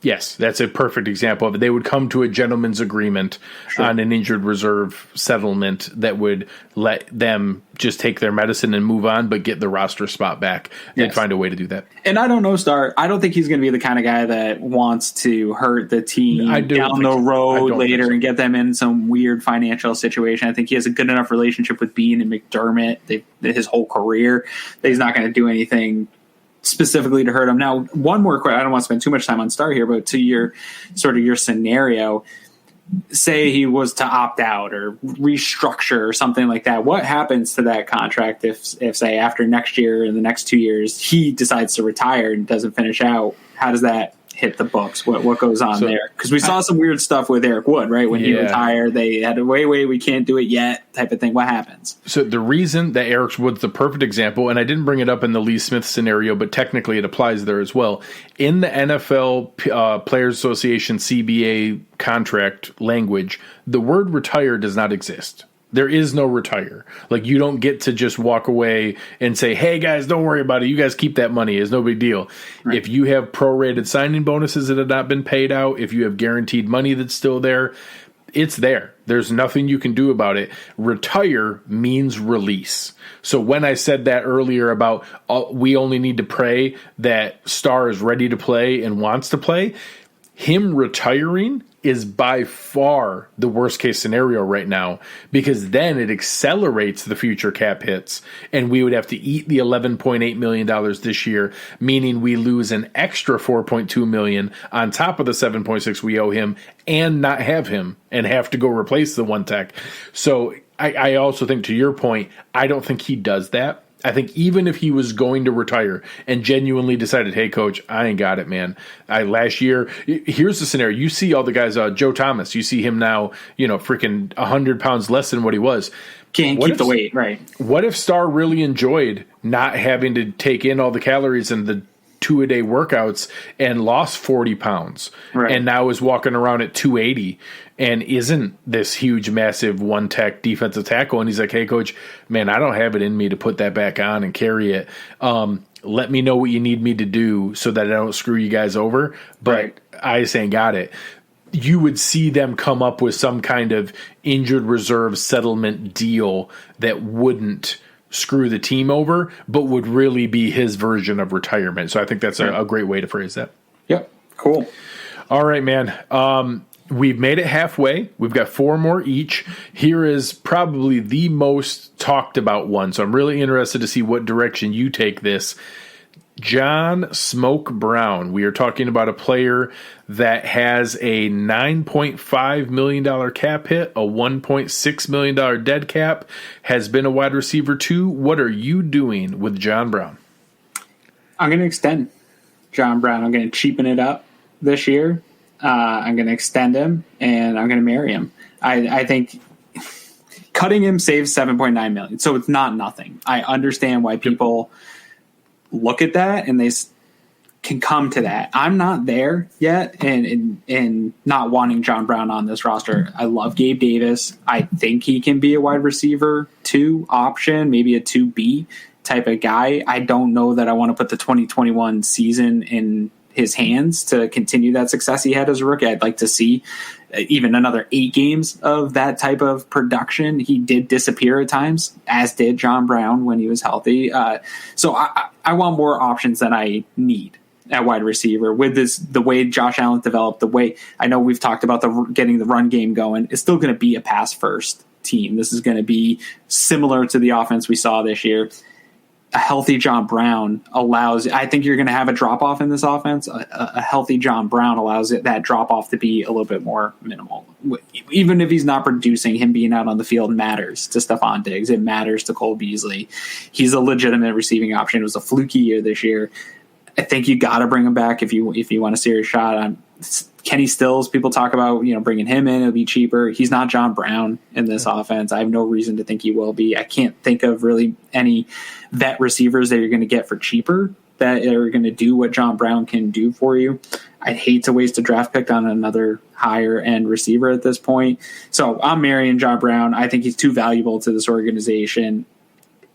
yes, that's a perfect example of it. They would come to a gentleman's agreement on an injured reserve settlement that would let them just take their medicine and move on, but get the roster spot back. They'd find a way to do that. And I don't know, Starr. I don't think he's going to be the kind of guy that wants to hurt the team down the road later and get them in some weird financial situation. I think he has a good enough relationship with Bean and McDermott his whole career that he's not going to do anything specifically to hurt him. Now, one more question. I don't want to spend too much time on Starr here, but to your scenario, say he was to opt out or restructure or something like that. What happens to that contract if say after next year and the next 2 years he decides to retire and doesn't finish out? How does that hit the books? What goes on there? Because we saw some weird stuff with Eric Wood, right? When he retired, they had to wait, we can't do it yet type of thing. What happens? So the reason that Eric Wood's the perfect example, and I didn't bring it up in the Lee Smith scenario, but technically it applies there as well. In the NFL Players Association CBA contract language, the word retire does not exist. There is no retire. Like, you don't get to just walk away and say, hey, guys, don't worry about it. You guys keep that money. It's no big deal. Right. If you have prorated signing bonuses that have not been paid out, if you have guaranteed money that's still there, it's there. There's nothing you can do about it. Retire means release. So when I said that earlier about we only need to pray that Starr is ready to play and wants to play, him retiring is by far the worst case scenario right now, because then it accelerates the future cap hits, and we would have to eat the $11.8 million this year, meaning we lose an extra $4.2 million on top of the $7.6 we owe him, and not have him and have to go replace the one tech. So I also think, to your point, I don't think he does that. I think even if he was going to retire and genuinely decided, hey, coach, I ain't got it, man. Last year, here's the scenario. You see all the guys, Joe Thomas, you see him now, freaking 100 pounds less than what he was. Can't keep the weight, right? What if Starr really enjoyed not having to take in all the calories and the 2-a-day workouts and lost 40 pounds and now is walking around at 280 and isn't this huge, massive one-tech defensive tackle? And he's like, hey, coach, man, I don't have it in me to put that back on and carry it. Let me know what you need me to do so that I don't screw you guys over. But I just ain't got it. you would see them come up with some kind of injured reserve settlement deal that wouldn't screw the team over, but would really be his version of retirement. So I think that's a great way to phrase that. Yep. Cool. All right, man. We've made it halfway. We've got 4 more each. Here is probably the most talked about one. So I'm really interested to see what direction you take this. John Smoke Brown. We are talking about a player that has a $9.5 million cap hit, a $1.6 million dead cap, has been a wide receiver too. What are you doing with John Brown? I'm going to extend John Brown. I'm going to cheapen it up this year. I'm going to extend him, and I'm going to marry him. I think cutting him saves $7.9 million, so it's not nothing. I understand why people look at that and they can come to that. I'm not there yet, and not wanting John Brown on this roster. I love Gabe Davis. I think he can be a wide receiver 2 option, maybe a 2B type of guy. I don't know that I want to put the 2021 season in his hands to continue that success he had as a rookie. I'd like to see even another 8 games of that type of production. He did disappear at times, as did John Brown when he was healthy. So I want more options than I need at wide receiver. With the way Josh Allen developed, the way I know we've talked about getting the run game going, it's still going to be a pass first team. This is going to be similar to the offense we saw this year. A healthy John Brown I think you're going to have a drop off in this offense. A healthy John Brown allows that drop off to be a little bit more minimal. Even if he's not producing, him being out on the field matters to Stephon Diggs. It matters to Cole Beasley. He's a legitimate receiving option. It was a fluky year this year. I think you got to bring him back if you want a serious shot on Kenny Stills. People talk about bringing him in. It'll be cheaper. He's not John Brown in this offense. I have no reason to think he will be. I can't think of really any vet receivers that you're going to get for cheaper that are going to do what John Brown can do for you. I'd hate to waste a draft pick on another higher end receiver at this point. So I'm marrying John Brown. I think he's too valuable to this organization.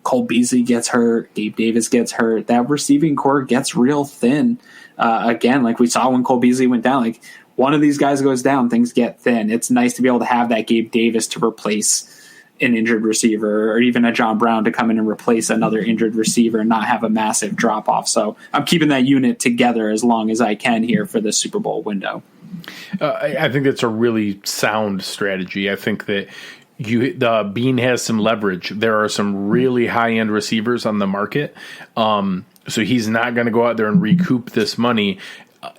Cole Beasley gets hurt. Gabe Davis gets hurt. That receiving core gets real thin. Again, like we saw when Cole Beasley went down, like one of these guys goes down, things get thin. It's nice to be able to have that Gabe Davis to replace an injured receiver, or even a John Brown to come in and replace another injured receiver and not have a massive drop off. So I'm keeping that unit together as long as I can here for the Super Bowl window. I think that's a really sound strategy. I think that the Bean has some leverage. There are some really high-end receivers on the market. So he's not going to go out there and recoup this money.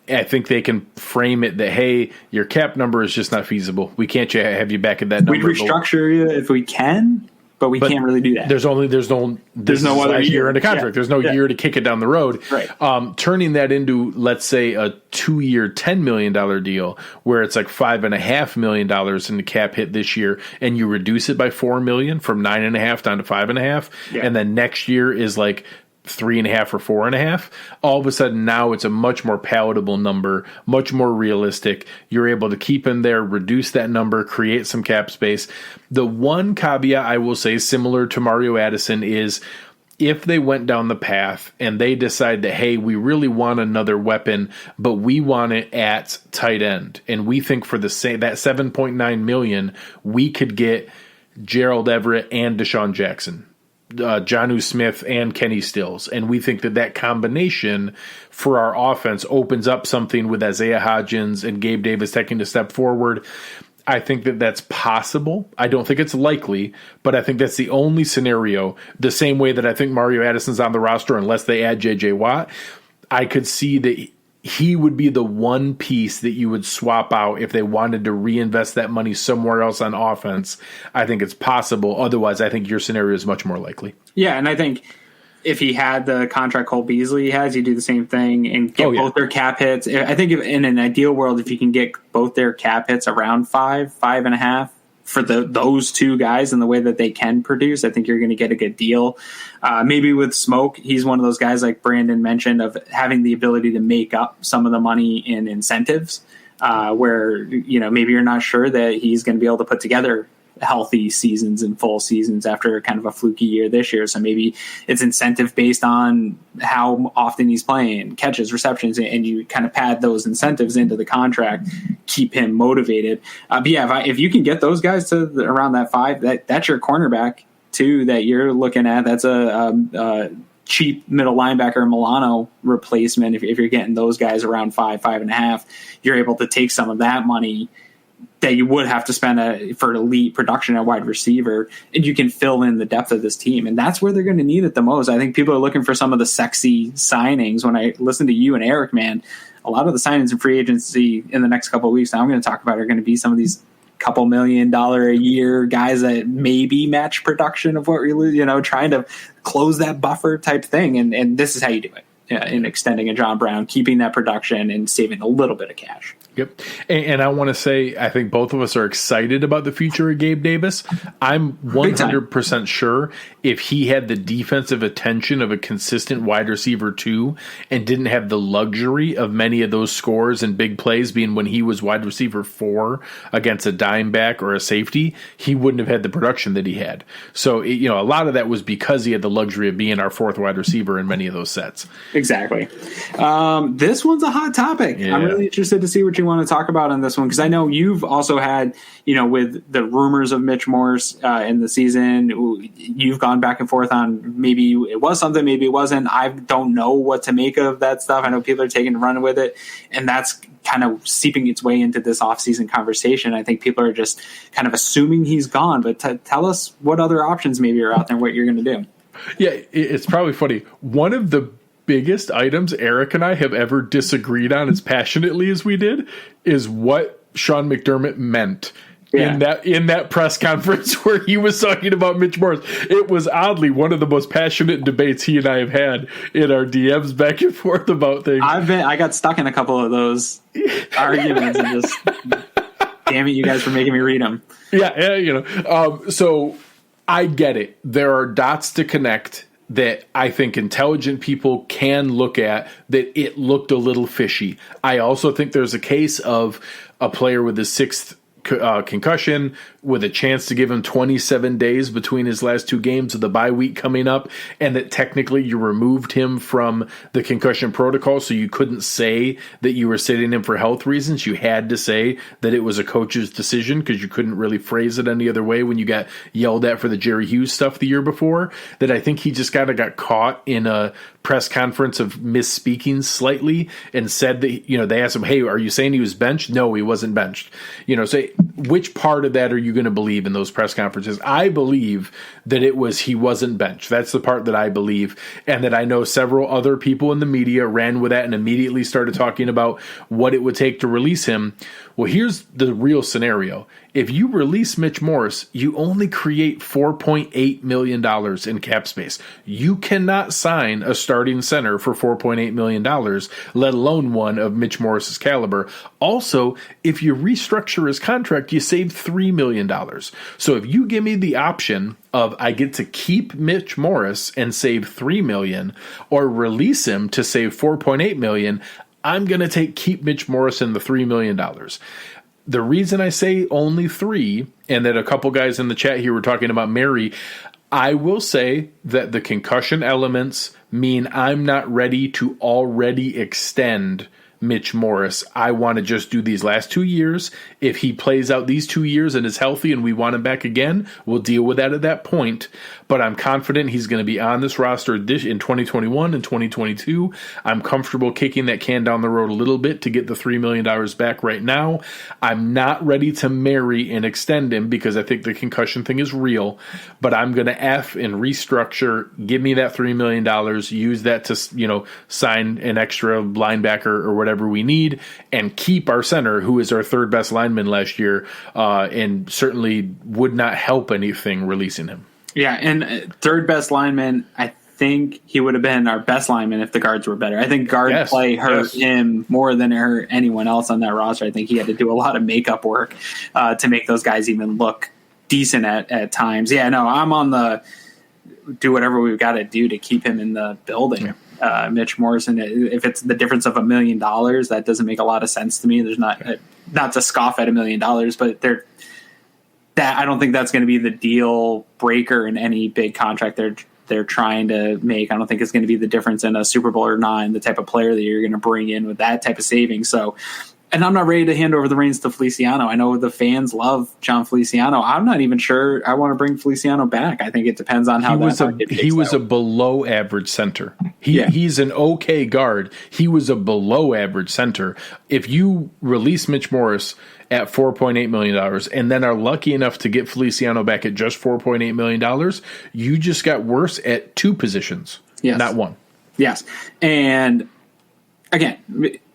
I think they can frame it that, hey, your cap number is just not feasible. We can't have you back at that number. We'd restructure you if we can, but we can't really do that. There's no other year in the contract. Yeah. There's no year to kick it down the road. Right. Turning that into, let's say, a 2-year, $10 million deal where it's like $5.5 million in the cap hit this year, and you reduce it by $4 million from 9.5 down to 5.5, and then next year is like 3.5 or 4.5, all of a sudden now it's a much more palatable number, much more realistic. You're able to keep in there, reduce that number, create some cap space. The one caveat I will say, similar to Mario Addison, is if they went down the path and they decide that, hey, we really want another weapon, but we want it at tight end, and we think for that $7.9 million, we could get Gerald Everett and Deshaun Jackson, Jonnu Smith and Kenny Stills. And we think that combination for our offense opens up something with Isaiah Hodgins and Gabe Davis taking a step forward. I think that's possible. I don't think it's likely, but I think that's the only scenario. The same way that I think Mario Addison's on the roster unless they add J.J. Watt, I could see that he would be the one piece that you would swap out if they wanted to reinvest that money somewhere else on offense. I think it's possible. Otherwise, I think your scenario is much more likely. Yeah, and I think if he had the contract Cole Beasley has, you do the same thing and get both their cap hits. I think in an ideal world, if you can get both their cap hits around 5.5 for those two guys and the way that they can produce, I think you're going to get a good deal. Maybe with Smoke, he's one of those guys like Brandon mentioned of having the ability to make up some of the money in incentives where, maybe you're not sure that he's going to be able to put together healthy seasons and full seasons after kind of a fluky year this year. So maybe it's incentive based on how often he's playing, catches, receptions, and you kind of pad those incentives into the contract, keep him motivated. But yeah, if you can get those guys to around that 5, that's your cornerback too that you're looking at. That's a cheap middle linebacker Milano replacement. If you're getting those guys around 5.5, you're able to take some of that money that you would have to spend for elite production at wide receiver, and you can fill in the depth of this team. And that's where they're going to need it the most. I think people are looking for some of the sexy signings. When I listen to you and Eric, man, a lot of the signings in free agency in the next couple of weeks that I'm going to talk about are going to be some of these couple $1 million a year guys that maybe match production of what we're, trying to close that buffer type thing. And this is how you do it. In extending a John Brown, keeping that production and saving a little bit of cash. Yep. And I want to say, I think both of us are excited about the future of Gabe Davis. I'm 100% sure if he had the defensive attention of a consistent wide receiver 2 and didn't have the luxury of many of those scores and big plays being when he was wide receiver 4 against a dime back or a safety, he wouldn't have had the production that he had. So, a lot of that was because he had the luxury of being our 4th wide receiver in many of those sets. Exactly. This one's a hot topic. Yeah. I'm really interested to see what you want to talk about on this one, because I know you've also had, with the rumors of Mitch Morris in the season, you've gone back and forth on maybe it was something, maybe it wasn't. I don't know what to make of that stuff. I know people are taking a run with it, and that's kind of seeping its way into this offseason conversation. I think people are just kind of assuming he's gone, but tell us what other options maybe are out there and what you're going to do. Yeah, it's probably funny. One of the biggest items Eric and I have ever disagreed on as passionately as we did is what Sean McDermott meant in that press conference where he was talking about Mitch Morris. It was oddly one of the most passionate debates he and I have had in our DMs back and forth about things. I got stuck in a couple of those arguments and just damn it, you guys for making me read them. So I get it. There are dots to connect that I think intelligent people can look at, that it looked a little fishy. I also think there's a case of a player with his 6th concussion with a chance to give him 27 days between his last 2 games of the bye week coming up, and that technically you removed him from the concussion protocol, so you couldn't say that you were sitting him for health reasons. You had to say that it was a coach's decision because you couldn't really phrase it any other way when you got yelled at for the Jerry Hughes stuff the year before. That I think he just kind of got caught in a press conference of misspeaking slightly and said that, they asked him, hey, are you saying he was benched? No, he wasn't benched. So which part of that are you going to believe in those press conferences? I believe that it was he wasn't benched. That's the part that I believe, and that I know several other people in the media ran with that and immediately started talking about what it would take to release him. Well, here's the real scenario. If you release Mitch Morris, you only create $4.8 million in cap space. You cannot sign a starting center for $4.8 million, let alone one of Mitch Morris's caliber. Also, if you restructure his contract, you save $3 million. So if you give me the option of I get to keep Mitch Morris and save $3 million, or release him to save $4.8 million, I'm going to keep Mitch Morris in the $3 million. The reason I say only 3, and that a couple guys in the chat here were talking about Mary, I will say that the concussion elements mean I'm not ready to already extend Mitch Morris. I want to just do these last 2 years. If he plays out these 2 years and is healthy and we want him back again, we'll deal with that at that point. But I'm confident he's going to be on this roster in 2021 and 2022. I'm comfortable kicking that can down the road a little bit to get the $3 million back right now. I'm not ready to marry and extend him because I think the concussion thing is real, but I'm going to F and restructure, give me that $3 million, use that to, sign an extra linebacker or whatever we need, and keep our center, who is our 3rd best lineman last year, and certainly would not help anything releasing him. Yeah, and 3rd best lineman, I think he would have been our best lineman if the guards were better. I think guard play hurt him more than it hurt anyone else on that roster. I think he had to do a lot of makeup work to make those guys even look decent at times. Yeah, no, I'm on the do whatever we've got to do to keep him in the building. Yeah. Mitch Morrison, if it's the difference of $1 million, that doesn't make a lot of sense to me. There's not to scoff at $1 million, but that I don't think that's going to be the deal breaker in any big contract they're trying to make. I don't think it's going to be the difference in a Super Bowl or not, and the type of player that you're going to bring in with that type of savings. So, and I'm not ready to hand over the reins to Feliciano. I know the fans love John Feliciano. I'm not even sure I want to bring Feliciano back. I think it depends on how he was a below average center. He's an okay guard. He was a below average center. If you release Mitch Morris at $4.8 million and then are lucky enough to get Feliciano back at just $4.8 million, you just got worse at two positions, not one. Yes. And again,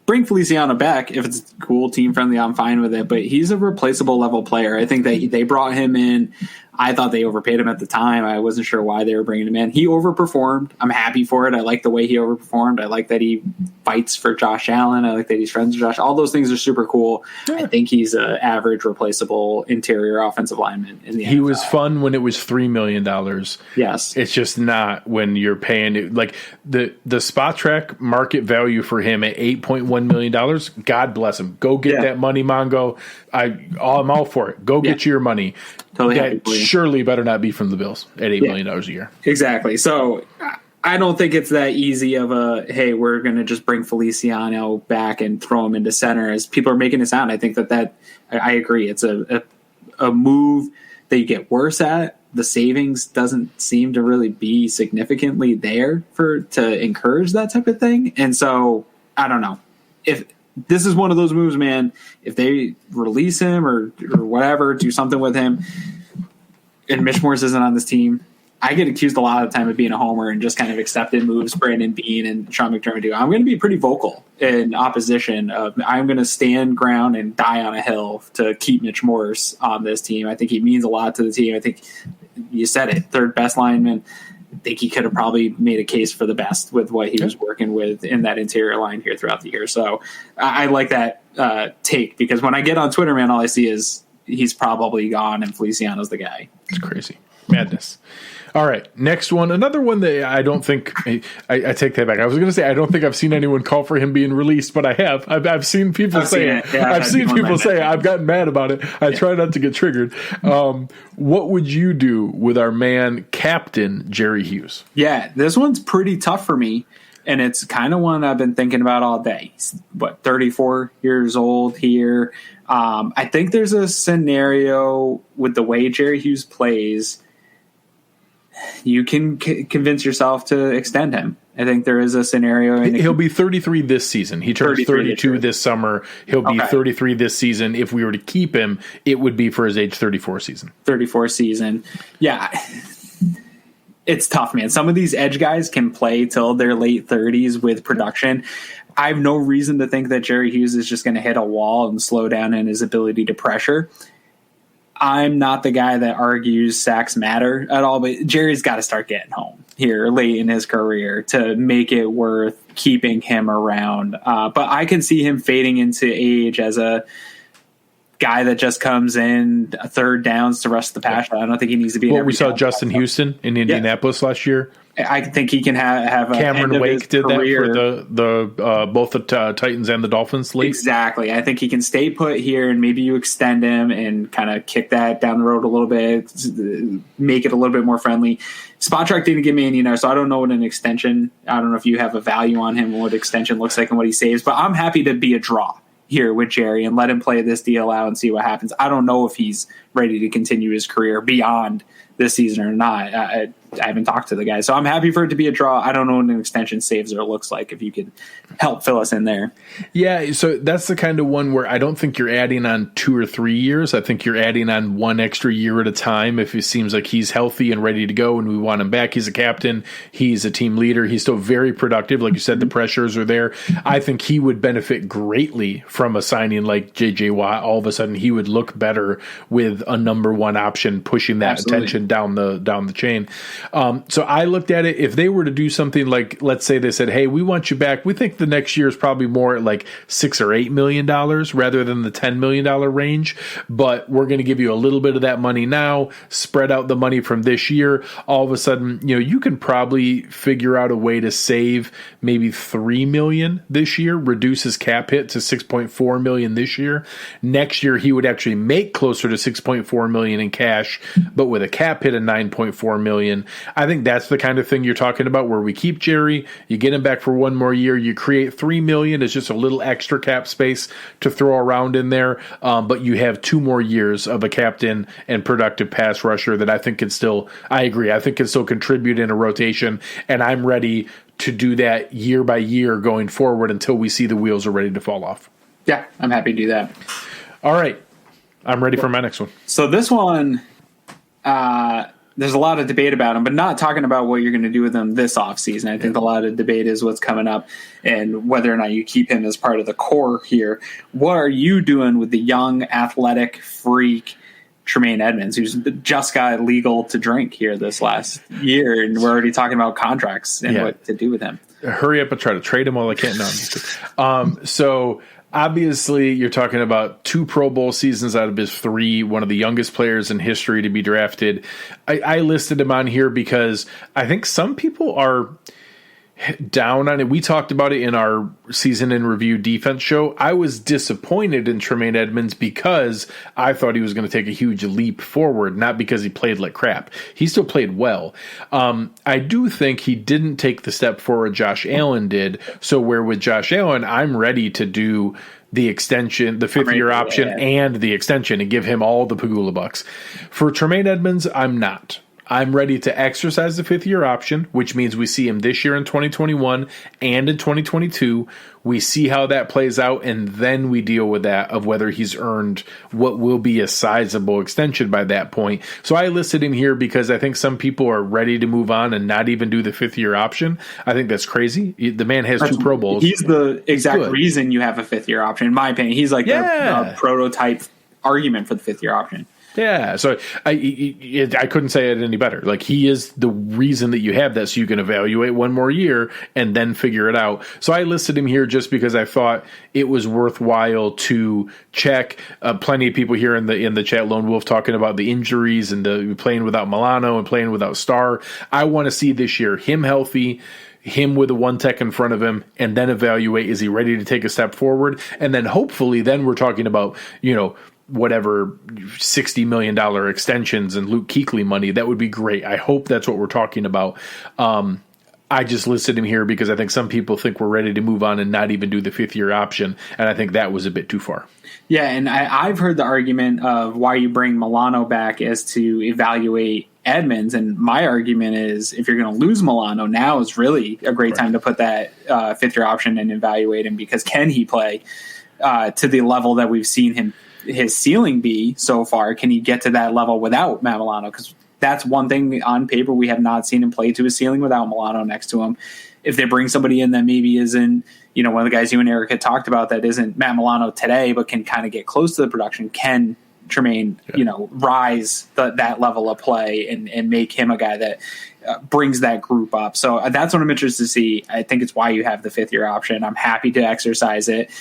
bring Feliciano back. If it's cool, team friendly, I'm fine with it. But he's a replaceable level player. I think that they brought him in. I thought they overpaid him at the time. I wasn't sure why they were bringing him in. He overperformed. I'm happy for it. I like the way he overperformed. I like that he fights for Josh Allen. I like that he's friends with Josh. All those things are super cool. Yeah. I think he's an average, replaceable interior offensive lineman in the NFL. He was fun when it was $3 million. Yes. It's just not when you're paying it. Like the Spot Track market value for him at $8.1 million. God bless him. Go get that money, Mongo. I'm all for it. Go get your money. Totally that surely better not be from the Bills at $8 million a year. Exactly. So I don't think it's that easy of a, hey, we're going to just bring Feliciano back and throw him into center as people are making it sound. I think that I agree. It's a move that you get worse at. The savings doesn't seem to really be significantly there to encourage that type of thing. And so I don't know if this is one of those moves, man. If they release him or whatever, do something with him, and Mitch Morris isn't on this team, I get accused a lot of the time of being a homer and just kind of accepted moves Brandon Beane and Sean McDermott do. I'm going to be pretty vocal in opposition of I'm going to stand ground and die on a hill to keep Mitch Morris on this team. I think he means a lot to the team. I think you said it, third best lineman. I think he could have probably made a case for the best with what he was working with in that interior line here throughout the year. So I like that take, because when I get on Twitter, man, all I see is he's probably gone and Feliciano's the guy. It's crazy. Madness. All right, next one. Another one that I don't think I take that back. I was going to say I don't think I've seen anyone call for him being released, but I have. I've seen people say it. I've seen people say it. I've gotten mad about it. I try not to get triggered. What would you do with our man, Captain Jerry Hughes? Yeah, this one's pretty tough for me, and it's kind of one I've been thinking about all day. He's, 34 years old here. I think there's a scenario with the way Jerry Hughes plays, you can convince yourself to extend him. I think there is a scenario. He'll be 33 this season. He turns 32 this summer. He'll be 33 this season. If we were to keep him, it would be for his age 34 season. 34 season. Yeah. It's tough, man. Some of these edge guys can play till their late 30s with production. I have no reason to think that Jerry Hughes is just going to hit a wall and slow down in his ability to pressure. I'm not the guy that argues sacks matter at all, but Jerry's got to start getting home here late in his career to make it worth keeping him around. But I can see him fading into age as a guy that just comes in third downs to rush the pass. I don't think he needs to be. Well, we saw Justin Houston in Indianapolis last year. I think he can have a Cameron Wake did career. That for the both the Titans and the Dolphins late. Exactly. I think he can stay put here, and maybe you extend him and kind of kick that down the road a little bit, make it a little bit more friendly. Spot Track didn't give me any, so I don't know what an extension. I don't know if you have a value on him, what extension looks like, and what he saves. But I'm happy to be a draw here with Jerry and let him play this deal out and see what happens. I don't know if he's ready to continue his career beyond this season or not. I haven't talked to the guy, so I'm happy for it to be a draw. I don't know what an extension saves or looks like. If you could help fill us in there. Yeah, so that's the kind of one where I don't think you're adding on 2 or 3 years. I think you're adding on 1 extra year at a time. If it seems like he's healthy and ready to go and we want him back, he's a captain, he's a team leader, he's still very productive. Like you said, the pressures are there. I think he would benefit greatly from a signing like J.J. Watt. All of a sudden, he would look better with a number one option pushing that attention down the chain. So I looked at it. If they were to do something like, let's say they said, hey, we want you back. We think the next year is probably more at like $6 or $8 million rather than the $10 million range. But we're going to give you a little bit of that money now, spread out the money from this year. All of a sudden, you can probably figure out a way to save maybe $3 million this year, reduce his cap hit to $6.4 million this year. Next year, he would actually make closer to $6.4 million in cash, but with a cap hit of $9.4 million. I think that's the kind of thing you're talking about, where we keep Jerry, you get him back for one more year, you create $3 million as just a little extra cap space to throw around in there, but you have 2 more years of a captain and productive pass rusher that I think can still, I agree, I think can still contribute in a rotation, and I'm ready to do that year by year going forward until we see the wheels are ready to fall off. Yeah, I'm happy to do that. All right. I'm ready for my next one. So this one, there's a lot of debate about him, but not talking about what you're going to do with him this offseason. I think a lot of debate is what's coming up and whether or not you keep him as part of the core here. What are you doing with the young, athletic freak Tremaine Edmonds, who's just got legal to drink here this last year, and we're already talking about contracts and what to do with him? Hurry up and try to trade him while I can't. No, so obviously you're talking about 2 Pro Bowl seasons out of his 3, one of the youngest players in history to be drafted. I listed him on here because I think some people are down on it. We talked about it in our season in review defense show. I was disappointed in Tremaine Edmonds because I thought he was going to take a huge leap forward, not because he played like crap. He still played well. I do think he didn't take the step forward Josh Allen did. So where with Josh Allen, I'm ready to do the extension, the 5th-year option, and the extension, and give him all the Pagula bucks. For Tremaine Edmonds, I'm not. I'm ready to exercise the 5th-year option, which means we see him this year in 2021 and in 2022. We see how that plays out, and then we deal with that of whether he's earned what will be a sizable extension by that point. So I listed him here because I think some people are ready to move on and not even do the 5th-year option. I think that's crazy. The man has 2 Pro Bowls. He's the exact reason you have a 5th-year option, in my opinion. He's like a prototype argument for the 5th-year option. Yeah, so I couldn't say it any better. Like, he is the reason that you have that, so you can evaluate one more year and then figure it out. So I listed him here just because I thought it was worthwhile to check. Plenty of people here in the chat, Lone Wolf, talking about the injuries and the playing without Milano and playing without Starr. I want to see this year him healthy, him with a 1 tech in front of him, and then evaluate, is he ready to take a step forward? And then hopefully then we're talking about, whatever $60 million extensions and Luke Kuechly money. That would be great. I hope that's what we're talking about. I just listed him here because I think some people think we're ready to move on and not even do the 5th-year option, and I think that was a bit too far. Yeah, and I've heard the argument of why you bring Milano back is to evaluate Edmonds, and my argument is if you're going to lose Milano, now is really a great time to put that 5th-year option and evaluate him, because can he play to the level that we've seen his ceiling be so far? Can he get to that level without Matt Milano? Because that's one thing on paper we have not seen him play to his ceiling without Milano next to him. If they bring somebody in that maybe isn't, one of the guys you and Eric had talked about that isn't Matt Milano today, but can kind of get close to the production, can Tremaine, rise that level of play and make him a guy that brings that group up. So that's what I'm interested to see. I think it's why you have the 5th-year option. I'm happy to exercise it.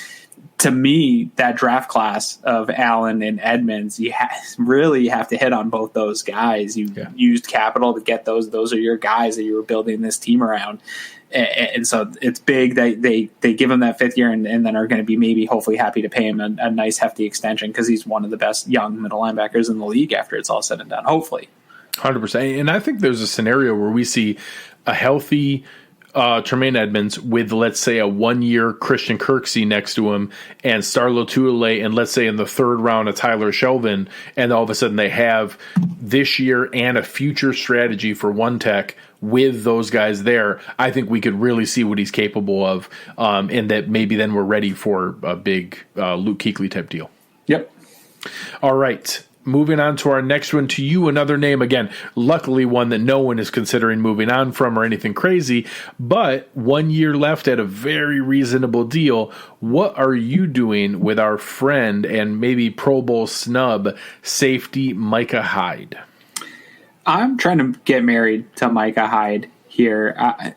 To me, that draft class of Allen and Edmonds, you really have to hit on both those guys. You used capital to get those. Those are your guys that you were building this team around. And so it's big that they give him that 5th year and then are going to be maybe hopefully happy to pay him a nice hefty extension, because he's one of the best young middle linebackers in the league after it's all said and done, hopefully. 100%. And I think there's a scenario where we see a healthy Tremaine Edmonds with, let's say, a 1-year Christian Kirksey next to him and Starlo Tuile, and let's say in the 3rd round a Tyler Shelvin, and all of a sudden they have this year and a future strategy for 1 tech with those guys there. I think we could really see what he's capable of, and that maybe then we're ready for a big Luke Kuechly type deal. Yep. All right. Moving on to our next one, to you, another name, again, luckily one that no one is considering moving on from or anything crazy, but 1 year left at a very reasonable deal. What are you doing with our friend and maybe Pro Bowl snub safety Micah Hyde? I'm trying to get married to Micah Hyde here.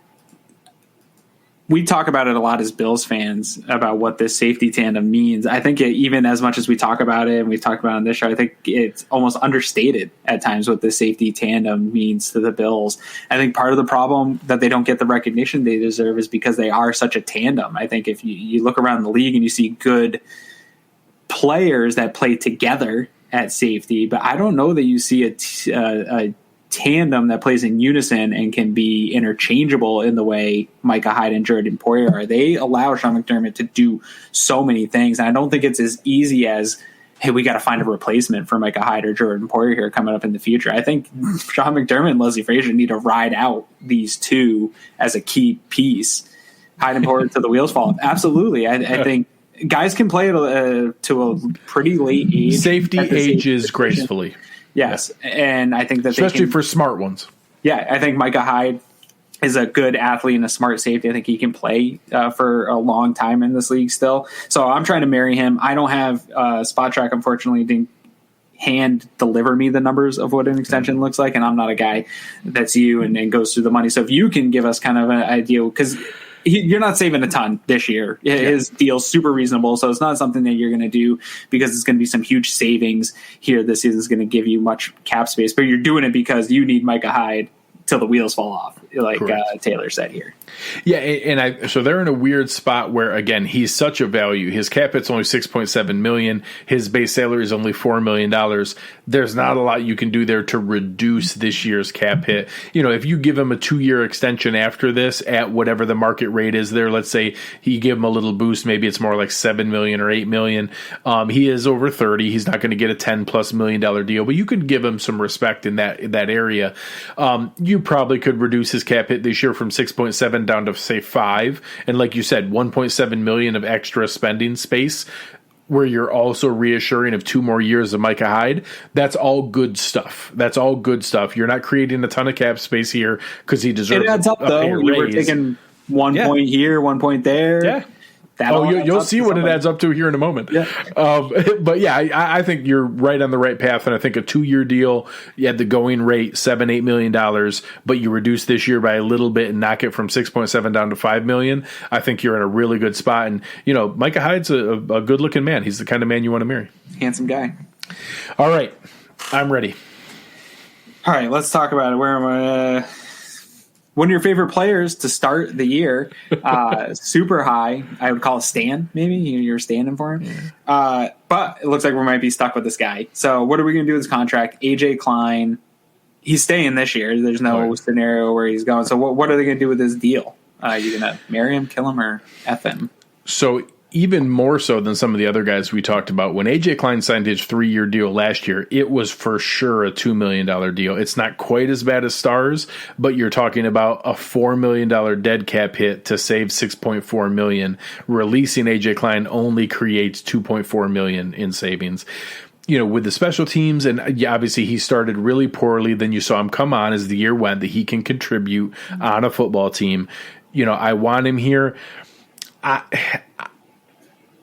We talk about it a lot as Bills fans about what this safety tandem means. I think even as much as we talk about it and we've talked about it on this show, I think it's almost understated at times what the safety tandem means to the Bills. I think part of the problem that they don't get the recognition they deserve is because they are such a tandem. I think if you look around the league and you see good players that play together at safety, but I don't know that you see a tandem that plays in unison and can be interchangeable in the way Micah Hyde and Jordan Poyer are. They allow Sean McDermott to do so many things, and I don't think it's as easy as, hey, we got to find a replacement for Micah Hyde or Jordan Poyer here coming up in the future. I think Sean McDermott and Leslie Frazier need to ride out these two as a key piece. Hyde and Poyer to the wheels fall off. Absolutely. I think guys can play to a pretty late age. Safety ages gracefully. Yes, and I think that especially for smart ones. Yeah, I think Micah Hyde is a good athlete and a smart safety. I think he can play for a long time in this league still. So I'm trying to marry him. I don't have Spot Track, unfortunately, didn't hand deliver me the numbers of what an extension looks like, and I'm not a guy that's you and goes through the money. So if you can give us kind of an idea, because you're not saving a ton this year. His deal's super reasonable, so it's not something that you're going to do because it's going to be some huge savings here this season. Is going to give you much cap space, but you're doing it because you need Micah Hyde till the wheels fall off, like Taylor said here. Yeah, and so they're in a weird spot where, again, he's such a value. His cap hit's only $6.7 million. His base salary is only $4 million. There's not a lot you can do there to reduce this year's cap hit. You know, if you give him a 2-year extension after this at whatever the market rate is there, let's say you give him a little boost, maybe it's more like $7 million or $8 million. He is over 30. He's not going to get a $10+ million deal, but you could give him some respect in that area. You probably could reduce his cap hit this year from 6.7 down to, say, 5, and like you said, 1.7 million of extra spending space, where you're also reassuring of 2 more years of Micah Hyde. That's all good stuff. You're not creating a ton of cap space here because he deserves. It adds up though. You were taking 1 point here, 1 point there. Yeah. You'll see what it adds up to here in a moment. Yeah. But yeah, I think you're right on the right path. And I think a 2-year deal, you had the going rate, $7-8 million, but you reduce this year by a little bit and knock it from 6.7 down to $5 million. I think you're in a really good spot. And, you know, Micah Hyde's a good looking man. He's the kind of man you want to marry. Handsome guy. All right. I'm ready. All right. Let's talk about it. Where am I? One of your favorite players to start the year, super high. I would call it Stan, maybe. You're standing for him. But it looks like we might be stuck with this guy. So what are we going to do with his contract? AJ Klein, he's staying this year. There's no scenario where he's going. So what are they going to do with his deal? You going to marry him, kill him, or F him? So even more so than some of the other guys we talked about, when AJ Klein signed his 3-year deal last year, it was for sure a $2 million deal. It's not quite as bad as Stars, but you're talking about a $4 million dead cap hit to save $6.4 million. Releasing AJ Klein only creates $2.4 million in savings. You know, with the special teams, and obviously he started really poorly. Then you saw him come on as the year went, that he can contribute on a football team. You know, I want him here.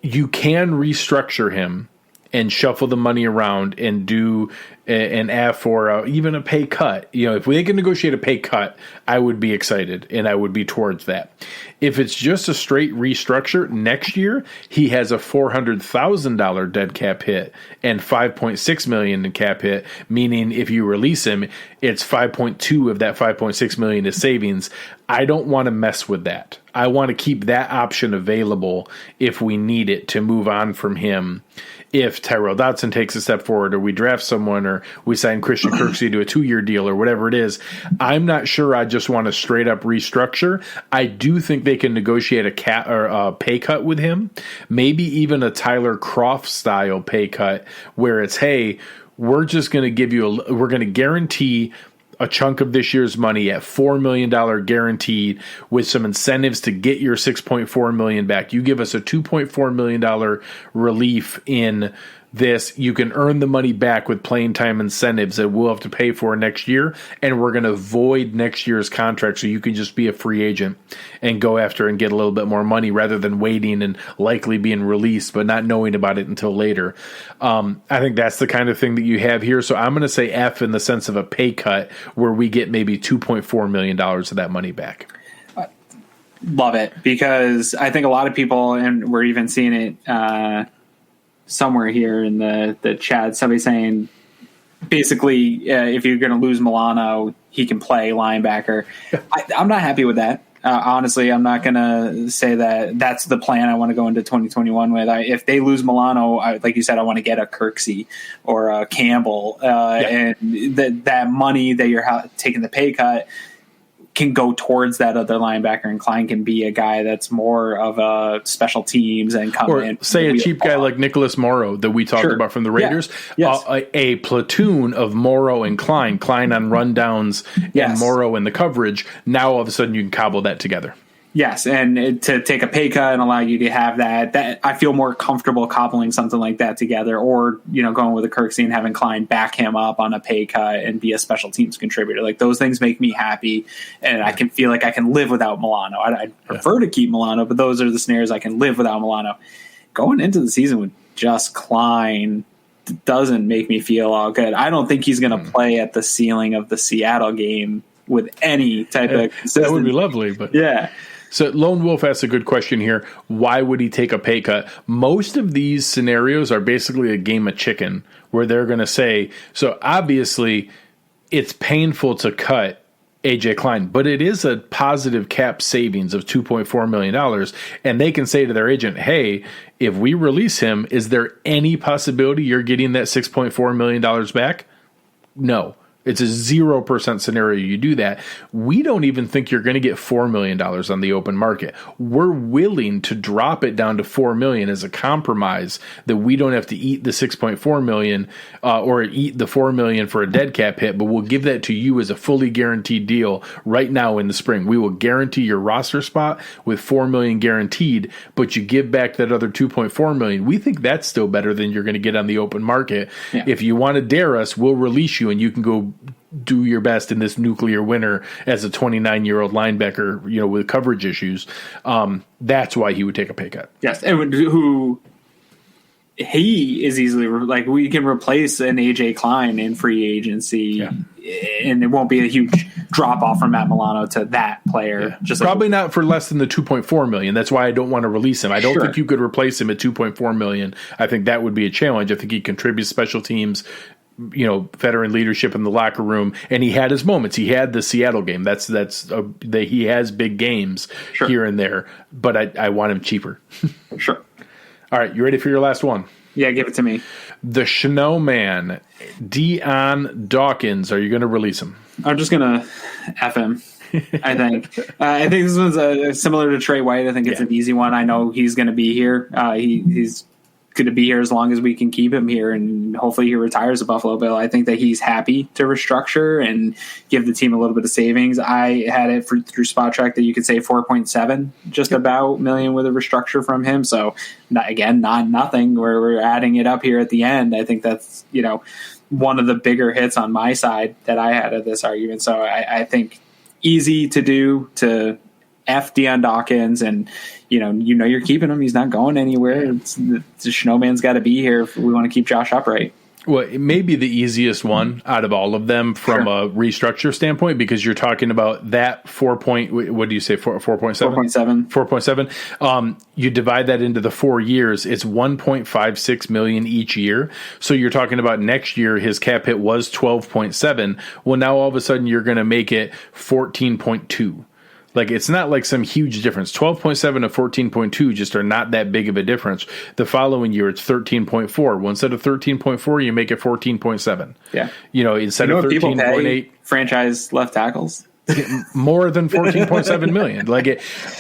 You can restructure him and shuffle the money around and do an ask for even a pay cut. You know, if they can negotiate a pay cut, I would be excited and I would be towards that. If it's just a straight restructure, next year he has a $400,000 dead cap hit and $5.6 million in cap hit, meaning if you release him, it's 5.2 of that 5.6 million is savings. I don't want to mess with that. I want to keep that option available if we need it to move on from him. If Tyrell Dodson takes a step forward, or we draft someone, or we sign Christian Kirksey to a 2-year deal, or whatever it is, I'm not sure I just want to straight up restructure. I do think they can negotiate a pay cut with him, maybe even a Tyler Kroft style pay cut, where it's, hey, we're just going to give you we're going to guarantee a chunk of this year's money at $4 million guaranteed, with some incentives to get your $6.4 million back. You give us a $2.4 million relief in this. You can earn the money back with playing time incentives that we'll have to pay for next year, and we're going to void next year's contract so you can just be a free agent and go after and get a little bit more money rather than waiting and likely being released but not knowing about it until later. I think that's the kind of thing that you have here. So I'm going to say F in the sense of a pay cut where we get maybe $2.4 million of that money back. Love it, because I think a lot of people, and we're even seeing it somewhere here in the chat, somebody saying basically if you're going to lose Milano, he can play linebacker. I'm not happy with that. Honestly, I'm not going to say that that's the plan I want to go into 2021 with. If they lose Milano, like you said, I want to get a Kirksey or a Campbell, and that money that you're taking the pay cut can go towards that other linebacker, and Klein can be a guy that's more of a special teams and come or in. Say a cheap guy like Nicholas Morrow that we talked about from the Raiders. Yeah. Yes. A platoon of Morrow and Klein on rundowns and Morrow in the coverage. Now all of a sudden you can cobble that together. Yes, and to take a pay cut and allow you to have that I feel more comfortable cobbling something like that together, or going with a Kirksey and having Klein back him up on a pay cut and be a special teams contributor. Like, those things make me happy, and I can feel like I can live without Milano. I'd prefer to keep Milano, but those are the scenarios I can live without Milano. Going into the season with just Klein doesn't make me feel all good. I don't think he's going to play at the ceiling of the Seattle game with any type of consistency. That would be lovely, but yeah. So Lone Wolf asks a good question here. Why would he take a pay cut? Most of these scenarios are basically a game of chicken where they're going to say, so obviously it's painful to cut AJ Klein, but it is a positive cap savings of $2.4 million. And they can say to their agent, hey, if we release him, is there any possibility you're getting that $6.4 million back? No. It's a 0% scenario you do that. We don't even think you're going to get $4 million on the open market. We're willing to drop it down to $4 million as a compromise that we don't have to eat the $6.4 million or eat the $4 million for a dead cap hit, but we'll give that to you as a fully guaranteed deal right now in the spring. We will guarantee your roster spot with $4 million guaranteed, but you give back that other $2.4 million. We think that's still better than you're going to get on the open market. Yeah. If you want to dare us, we'll release you and you can go do your best in this nuclear winter as a 29-year-old linebacker, with coverage issues. That's why he would take a pay cut. Yes, and he is easily we can replace an AJ Klein in free agency, and it won't be a huge drop off from Matt Milano to that player. Yeah. Just probably not for less than the $2.4 million. That's why I don't want to release him. I don't think you could replace him at $2.4 million. I think that would be a challenge. I think he contributes special teams, veteran leadership in the locker room, and he had his moments. He had the Seattle game. He has big games here and there, but I want him cheaper. Sure. All right, you ready for your last one? Yeah, give it to me. The Snowman, Dion Dawkins. Are you going to release him? I'm just going to F him. I think. I think this one's similar to Trey White. I think it's an easy one. I know he's going to be here. He's going to be here as long as we can keep him here, and hopefully he retires a Buffalo Bill. I think that he's happy to restructure and give the team a little bit of savings. I had it through Spot Track that you could say 4.7 just about million with a restructure from him. So not nothing. We're adding it up here at the end. I think that's one of the bigger hits on my side that I had of this argument. So I think easy to do to F Dion Dawkins, and you're keeping him. He's not going anywhere. The Snowman's got to be here if we want to keep Josh upright. Well, it may be the easiest one out of all of them from a restructure standpoint, because you're talking about that 4.7? 4.7. 4.7. You divide that into the 4 years, it's $1.56 million each year. So you're talking about next year, his cap hit was 12.7. Well, now all of a sudden you're going to make it 14.2. Like, it's not like some huge difference. 12.7 to 14.2 just are not that big of a difference. The following year, it's 13.4. Well, instead of 13.4, you make it 14.7. Yeah. Instead of 13.8. Franchise left tackles more than 14.7 million.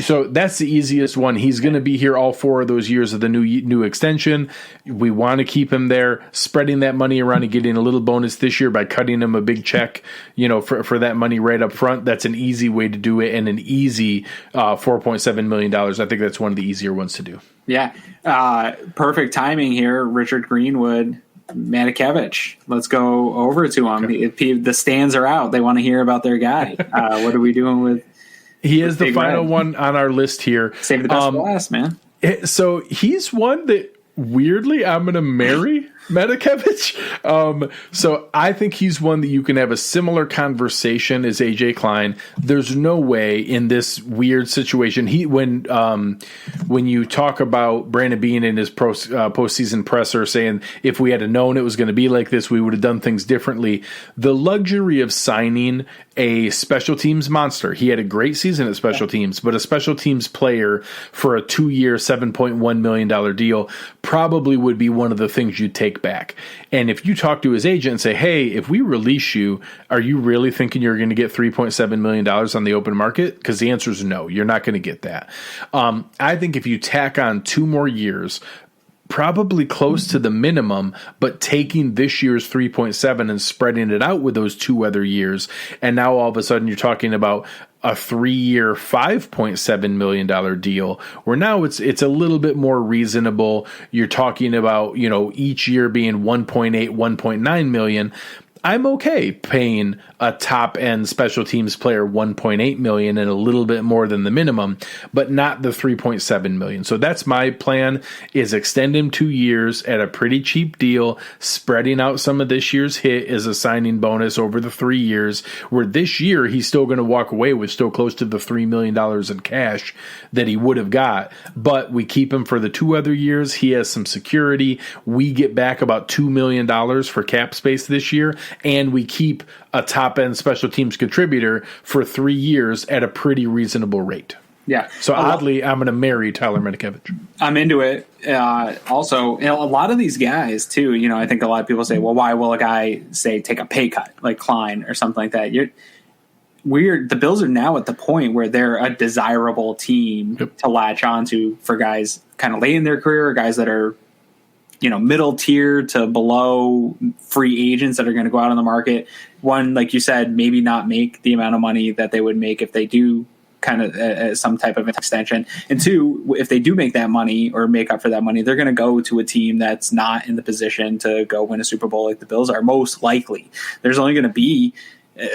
So that's the easiest one. He's going to be here all 4 of those years of the new extension. We want to keep him there, spreading that money around and getting a little bonus this year by cutting him a big check, for that money right up front. That's an easy way to do it, and an easy $4.7 million. I think that's one of the easier ones to do. Yeah. Perfect timing here. Richard Greenwood, Matakevich. Let's go over to him. Okay. The stands are out. They want to hear about their guy. What are we doing with? He is the final one on our list here. Save the best for last, man. So he's one that weirdly I'm going to marry. Matakevich. So I think he's one that you can have a similar conversation as AJ Klein. There's no way in this weird situation. When you talk about Brandon Beane in his postseason presser saying if we had known it was going to be like this, we would have done things differently. The luxury of signing a special teams monster. He had a great season at special teams, but a special teams player for a 2-year, $7.1 million deal probably would be one of the things you'd take back. And if you talk to his agent and say, hey, if we release you, are you really thinking you're going to get $3.7 million on the open market? Because the answer is no, you're not going to get that. I think if you tack on 2 more years, probably close to the minimum, but taking this year's 3.7 and spreading it out with those 2 other years. And now all of a sudden you're talking about a 3-year, $5.7 million deal, where now it's a little bit more reasonable. You're talking about, each year being 1.8, 1.9 million. I'm okay paying a top-end special teams player $1.8 million and a little bit more than the minimum, but not the $3.7 million. So that's my plan, is extend him 2 years at a pretty cheap deal, spreading out some of this year's hit as a signing bonus over the 3 years, where this year he's still going to walk away with still close to the $3 million in cash that he would have got. But we keep him for the 2 other years. He has some security. We get back about $2 million for cap space this year, and we keep a top-end special teams contributor for 3 years at a pretty reasonable rate. Yeah. So oddly, I'm going to marry Tyler Matakevich. I'm into it. Also, a lot of these guys, too, I think a lot of people say, well, why will a guy, say, take a pay cut, like Klein or something like that? The Bills are now at the point where they're a desirable team to latch onto for guys kind of late in their career, or guys that are middle tier to below free agents that are going to go out on the market. One, like you said, maybe not make the amount of money that they would make if they do kind of some type of extension. And 2, if they do make that money or make up for that money, they're going to go to a team that's not in the position to go win a Super Bowl like the Bills are most likely. There's only going to be,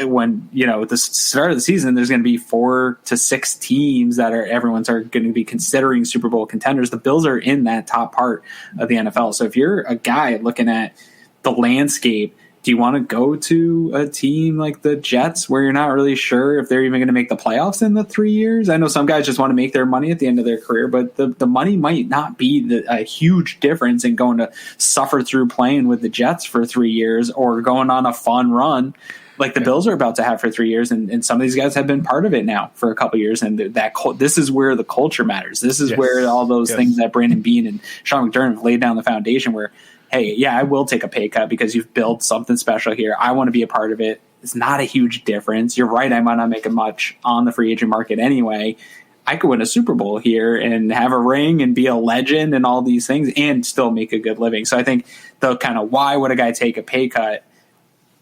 when at the start of the season, there's going to be 4 to 6 teams that everyone's going to be considering Super Bowl contenders. The Bills are in that top part of the NFL. So if you're a guy looking at the landscape, do you want to go to a team like the Jets where you're not really sure if they're even going to make the playoffs in the 3 years? I know some guys just want to make their money at the end of their career, but the money might not be a huge difference in going to suffer through playing with the Jets for 3 years or going on a fun run like the Bills are about to have for 3 years, and some of these guys have been part of it now for a couple of years, and this is where the culture matters. This is where all those things that Brandon Beane and Sean McDermott have laid down the foundation where, hey, yeah, I will take a pay cut because you've built something special here. I want to be a part of it. It's not a huge difference. You're right, I might not make much on the free agent market anyway. I could win a Super Bowl here and have a ring and be a legend and all these things and still make a good living. So I think the kind of why would a guy take a pay cut,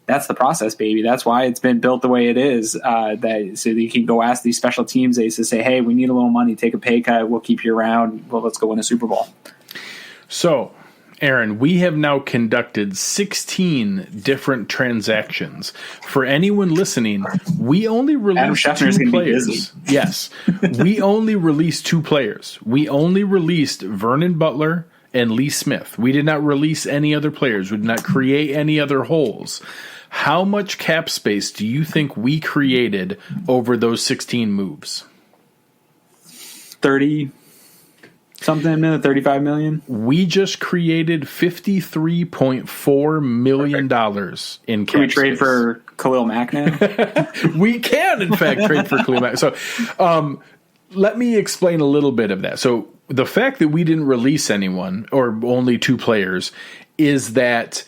that's the process, baby. That's why it's been built the way it is. So that you can go ask these special teams aides to say, hey, we need a little money, take a pay cut, we'll keep you around. Well, let's go win a Super Bowl. So, Aaron, we have now conducted 16 different transactions. For anyone listening, we only released 2 players. Yes. We only released 2 players. We only released Vernon Butler and Lee Smith. We did not release any other players. We did not create any other holes. How much cap space do you think we created over those 16 moves? 30 something, 35 million. We just created $53.4 million in cap Can we trade space. for Khalil Mack now? We can, in fact, trade for Khalil Mack. So let me explain a little bit of that. So the fact that we didn't release anyone or only 2 players is that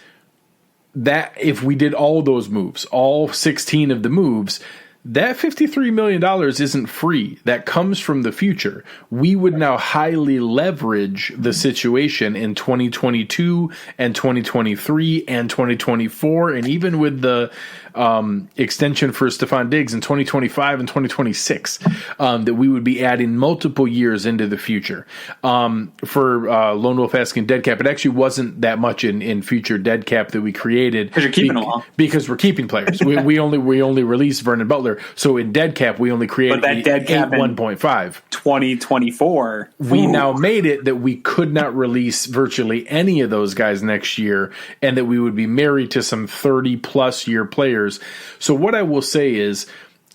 if we did all those moves, all 16 of the moves, that $53 million isn't free. That comes from the future. We would now highly leverage the situation in 2022 and 2023 and 2024, and even with the extension for Stephon Diggs in 2025 and 2026, that we would be adding multiple years into the future. For Lone Wolf asking dead cap, it actually wasn't that much in future dead cap that we created. Because you're keeping them all. Because we're keeping players. we only released Vernon Butler. So in dead cap, we only created 1.5. 2024. We now made it that we could not release virtually any of those guys next year, and that we would be married to some 30-plus year players. So what I will say is,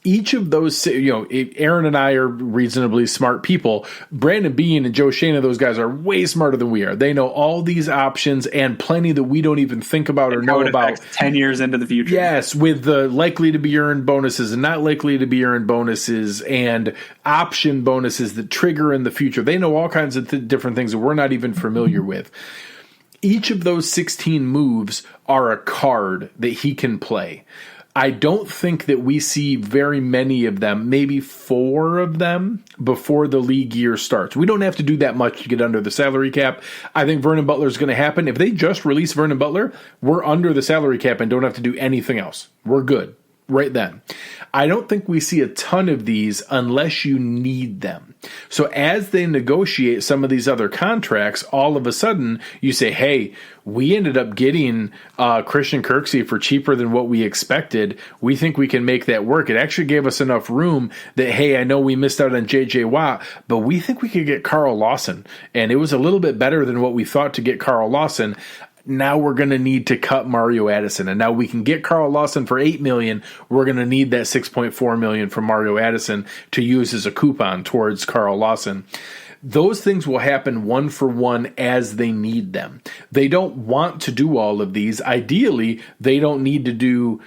each of those, Aaron and I are reasonably smart people. Brandon Bean and Joe Shane, those guys are way smarter than we are. They know all these options and plenty that we don't even think about or know about. 10 years into the future. Yes, with the likely to be earned bonuses and not likely to be earned bonuses and option bonuses that trigger in the future. They know all kinds of different things that we're not even familiar with. Each of those 16 moves are a card that he can play. I don't think that we see very many of them, maybe 4 of them, before the league year starts. We don't have to do that much to get under the salary cap. I think Vernon Butler is going to happen. If they just release Vernon Butler, we're under the salary cap and don't have to do anything else. We're good right then. I don't think we see a ton of these unless you need them. So as they negotiate some of these other contracts, all of a sudden you say, hey, we ended up getting Christian Kirksey for cheaper than what we expected. We think we can make that work. It actually gave us enough room that, hey, I know we missed out on J.J. Watt, but we think we could get Carl Lawson. And it was a little bit better than what we thought to get Carl Lawson. Now we're going to need to cut Mario Addison. And now we can get Carl Lawson for $8 million. We're going to need that $6.4 million from Mario Addison to use as a coupon towards Carl Lawson. Those things will happen one for one as they need them. They don't want to do all of these. Ideally, they don't need to do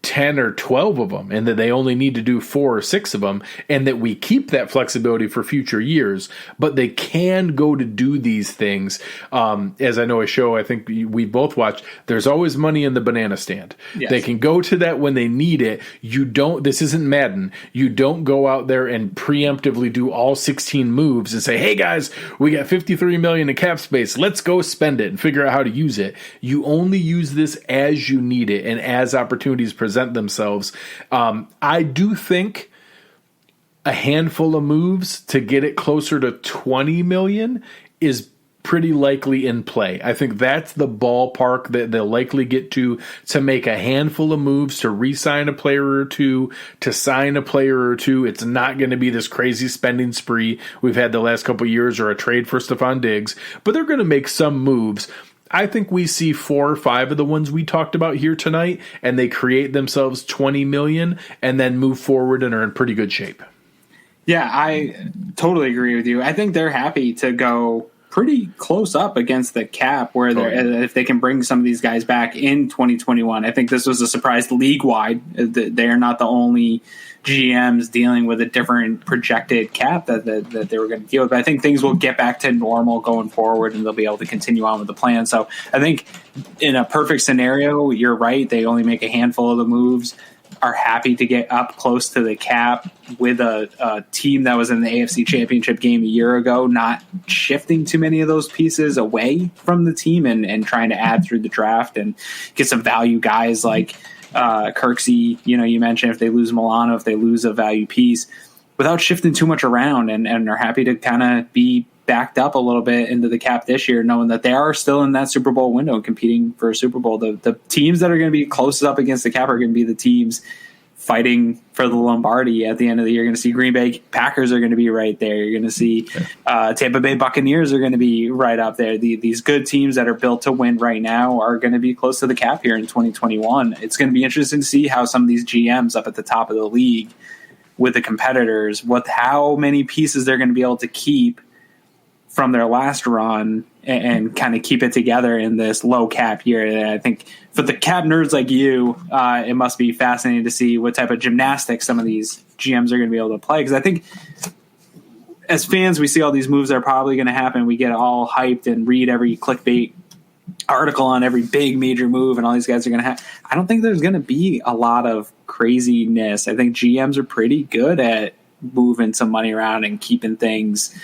10 or 12 of them, and that they only need to do 4 or 6 of them, and that we keep that flexibility for future years, but they can go to do these things. As I know a show I think we both watched, there's always money in the banana stand. Yes. They can go to that when they need it. This isn't Madden. You don't go out there and preemptively do all 16 moves and say, hey guys, we got $53 million in cap space. Let's go spend it and figure out how to use it. You only use this as you need it and as opportunities present themselves. I do think a handful of moves to get it closer to 20 million is pretty likely in play. I think that's the ballpark that they'll likely get to make a handful of moves to re-sign a player or two, to sign a player or two. It's not going to be this crazy spending spree we've had the last couple of years or a trade for Stephon Diggs, but they're going to make some moves. I think we see 4 or 5 of the ones we talked about here tonight, and they create themselves 20 million and then move forward and are in pretty good shape. Yeah, I totally agree with you. I think they're happy to go pretty close up against the cap where if they can bring some of these guys back in 2021. I think this was a surprise league-wide. They are not the only GMs dealing with a different projected cap that they were going to deal with. But I think things will get back to normal going forward, and they'll be able to continue on with the plan. So I think in a perfect scenario, you're right. They only make a handful of the moves, are happy to get up close to the cap with a team that was in the AFC Championship game a year ago, not shifting too many of those pieces away from the team and trying to add through the draft and get some value guys like Kirksey. You mentioned if they lose Milano, if they lose a value piece, without shifting too much around, and are happy to kind of be backed up a little bit into the cap this year, knowing that they are still in that Super Bowl window and competing for a Super Bowl. The teams that are going to be closest up against the cap are going to be the teams fighting for the Lombardi at the end of the year. You're going to see Green Bay Packers are going to be right there. You're going to see Tampa Bay Buccaneers are going to be right up there. These good teams that are built to win right now are going to be close to the cap here in 2021. It's going to be interesting to see how some of these GMs up at the top of the league with the competitors, how many pieces they're going to be able to keep from their last run and kind of keep it together in this low cap year. And I think for the cap nerds like you, it must be fascinating to see what type of gymnastics some of these GMs are going to be able to play. Because I think as fans, we see all these moves that are probably going to happen. We get all hyped and read every clickbait article on every big major move and all these guys are going to have. I don't think there's going to be a lot of craziness. I think GMs are pretty good at moving some money around and keeping things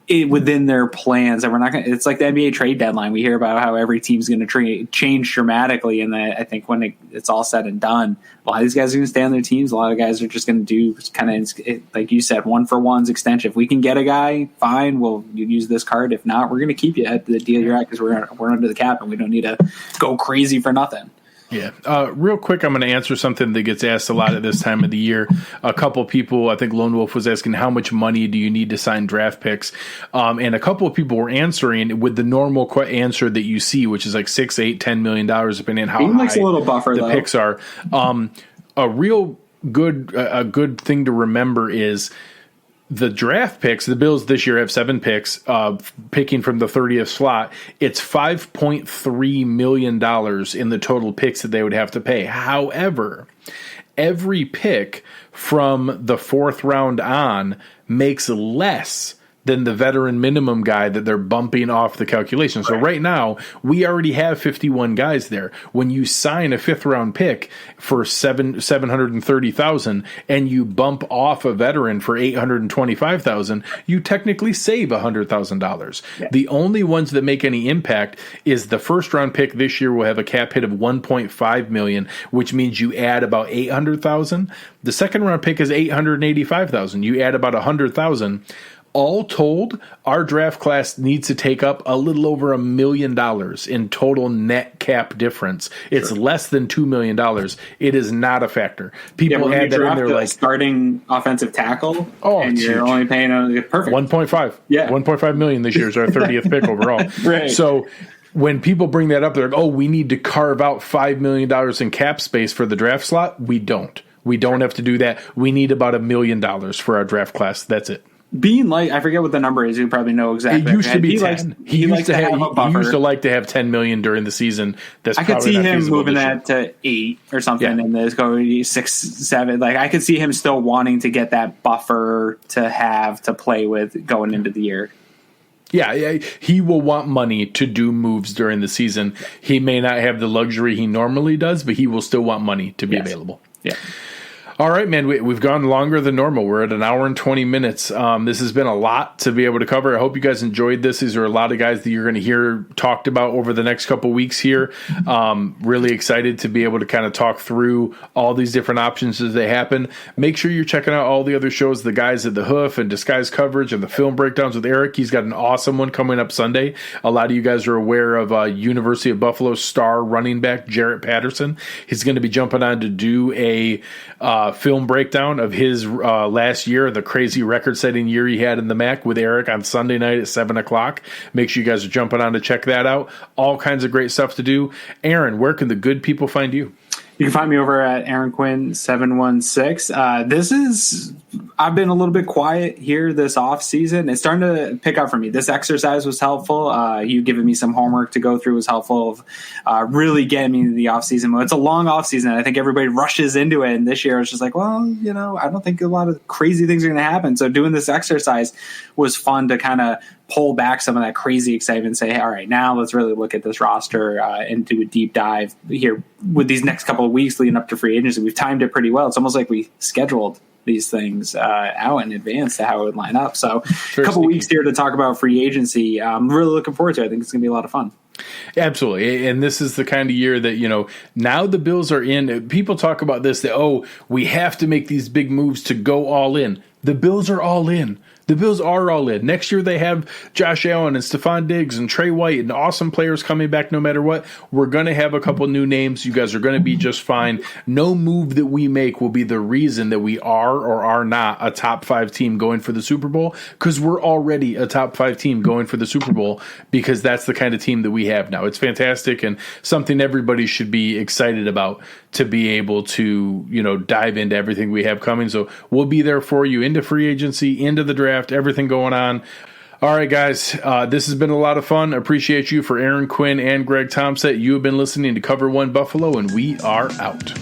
within their plans. And we're not going to, it's like the NBA trade deadline. We hear about how every team's going to change dramatically. And I think when it's all said and done, a lot of these guys are going to stay on their teams. A lot of guys are just going to do kind of, like you said, 1-for-1's extension. If we can get a guy, fine, we'll use this card. If not, we're going to keep you at the deal you're at because we're under the cap and we don't need to go crazy for nothing. Yeah. Real quick, I'm going to answer something that gets asked a lot at this time of the year. A couple people, I think Lone Wolf was asking, how much money do you need to sign draft picks? And a couple of people were answering with the normal answer that you see, which is like $6, $8, $10 million, depending on how He high likes a little buffer, the picks are. A real good thing to remember is the draft picks. The Bills this year have 7 picks, picking from the 30th slot. It's $5.3 million in the total picks that they would have to pay. However, every pick from the 4th round on makes less than the veteran minimum guy that they're bumping off the calculation. So right now, we already have 51 guys there. When you sign a 5th round pick for $730,000 and you bump off a veteran for $825,000, you technically save $100,000. Yeah. The only ones that make any impact is the 1st round pick this year will have a cap hit of $1.5 million, which means you add about $800,000. The 2nd round pick is $885,000. You add about $100,000. All told, our draft class needs to take up a little over $1 million in total net cap difference. It's less than $2 million. It is not a factor. People add that in there like starting offensive tackle. Oh, and you're huge. Only paying perfect 1.5. Yeah, 1.5 million this year is our 30th pick overall. Right. So when people bring that up, they're like, "Oh, we need to carve out $5 million in cap space for the draft slot." We don't. We don't have to do that. We need about $1 million for our draft class. That's it. Being like, I forget what the number is. You probably know exactly. It used to be 10. He used to like to have 10 million during the season. I could see him moving that to 8 or something, and then go 6, 7. Like I could see him still wanting to get that buffer to have to play with going into the year. Yeah, he will want money to do moves during the season. He may not have the luxury he normally does, but he will still want money to be available. Yeah. All right, man, we've gone longer than normal. We're at an hour and 20 minutes. This has been a lot to be able to cover. I hope you guys enjoyed this. These are a lot of guys that you're going to hear talked about over the next couple weeks here. Really excited to be able to kind of talk through all these different options as they happen. Make sure you're checking out all the other shows, the guys at the Hoof and Disguise Coverage and the Film Breakdowns with Eric. He's got an awesome one coming up Sunday. A lot of you guys are aware of University of Buffalo star running back Jarrett Patterson. He's going to be jumping on to do a film breakdown of his last year, the crazy record-setting year he had in the MAC with Eric on Sunday night at 7 o'clock. Make sure you guys are jumping on to check that out. All kinds of great stuff to do. Aaron, where can the good people find you? You can find me over at Aaron Quinn 716. I've been a little bit quiet here this off season. It's starting to pick up for me. This exercise was helpful. You giving me some homework to go through was helpful. Really getting me into the off season. It's a long off season. I think everybody rushes into it. And this year it's just like, well, I don't think a lot of crazy things are going to happen. So doing this exercise was fun to kind of pull back some of that crazy excitement and say, hey, all right, now let's really look at this roster and do a deep dive here with these next couple of weeks leading up to free agency. We've timed it pretty well. It's almost like we scheduled these things out in advance to how it would line up. So a couple of weeks here to talk about free agency. I'm really looking forward to it. I think it's going to be a lot of fun. Absolutely. And this is the kind of year that, now the Bills are in. People talk about this, that, we have to make these big moves to go all in. The Bills are all in. The Bills are all in. Next year they have Josh Allen and Stephon Diggs and Trey White and awesome players coming back no matter what. We're going to have a couple new names. You guys are going to be just fine. No move that we make will be the reason that we are or are not a top 5 team going for the Super Bowl, because we're already a top 5 team going for the Super Bowl, because that's the kind of team that we have now. It's fantastic and something everybody should be excited about, to be able to, dive into everything we have coming. So we'll be there for you into free agency, into the draft, everything going on. All right, guys, this has been a lot of fun. Appreciate you. For Aaron Quinn and Greg Tompsett, you have been listening to Cover One Buffalo, and we are out.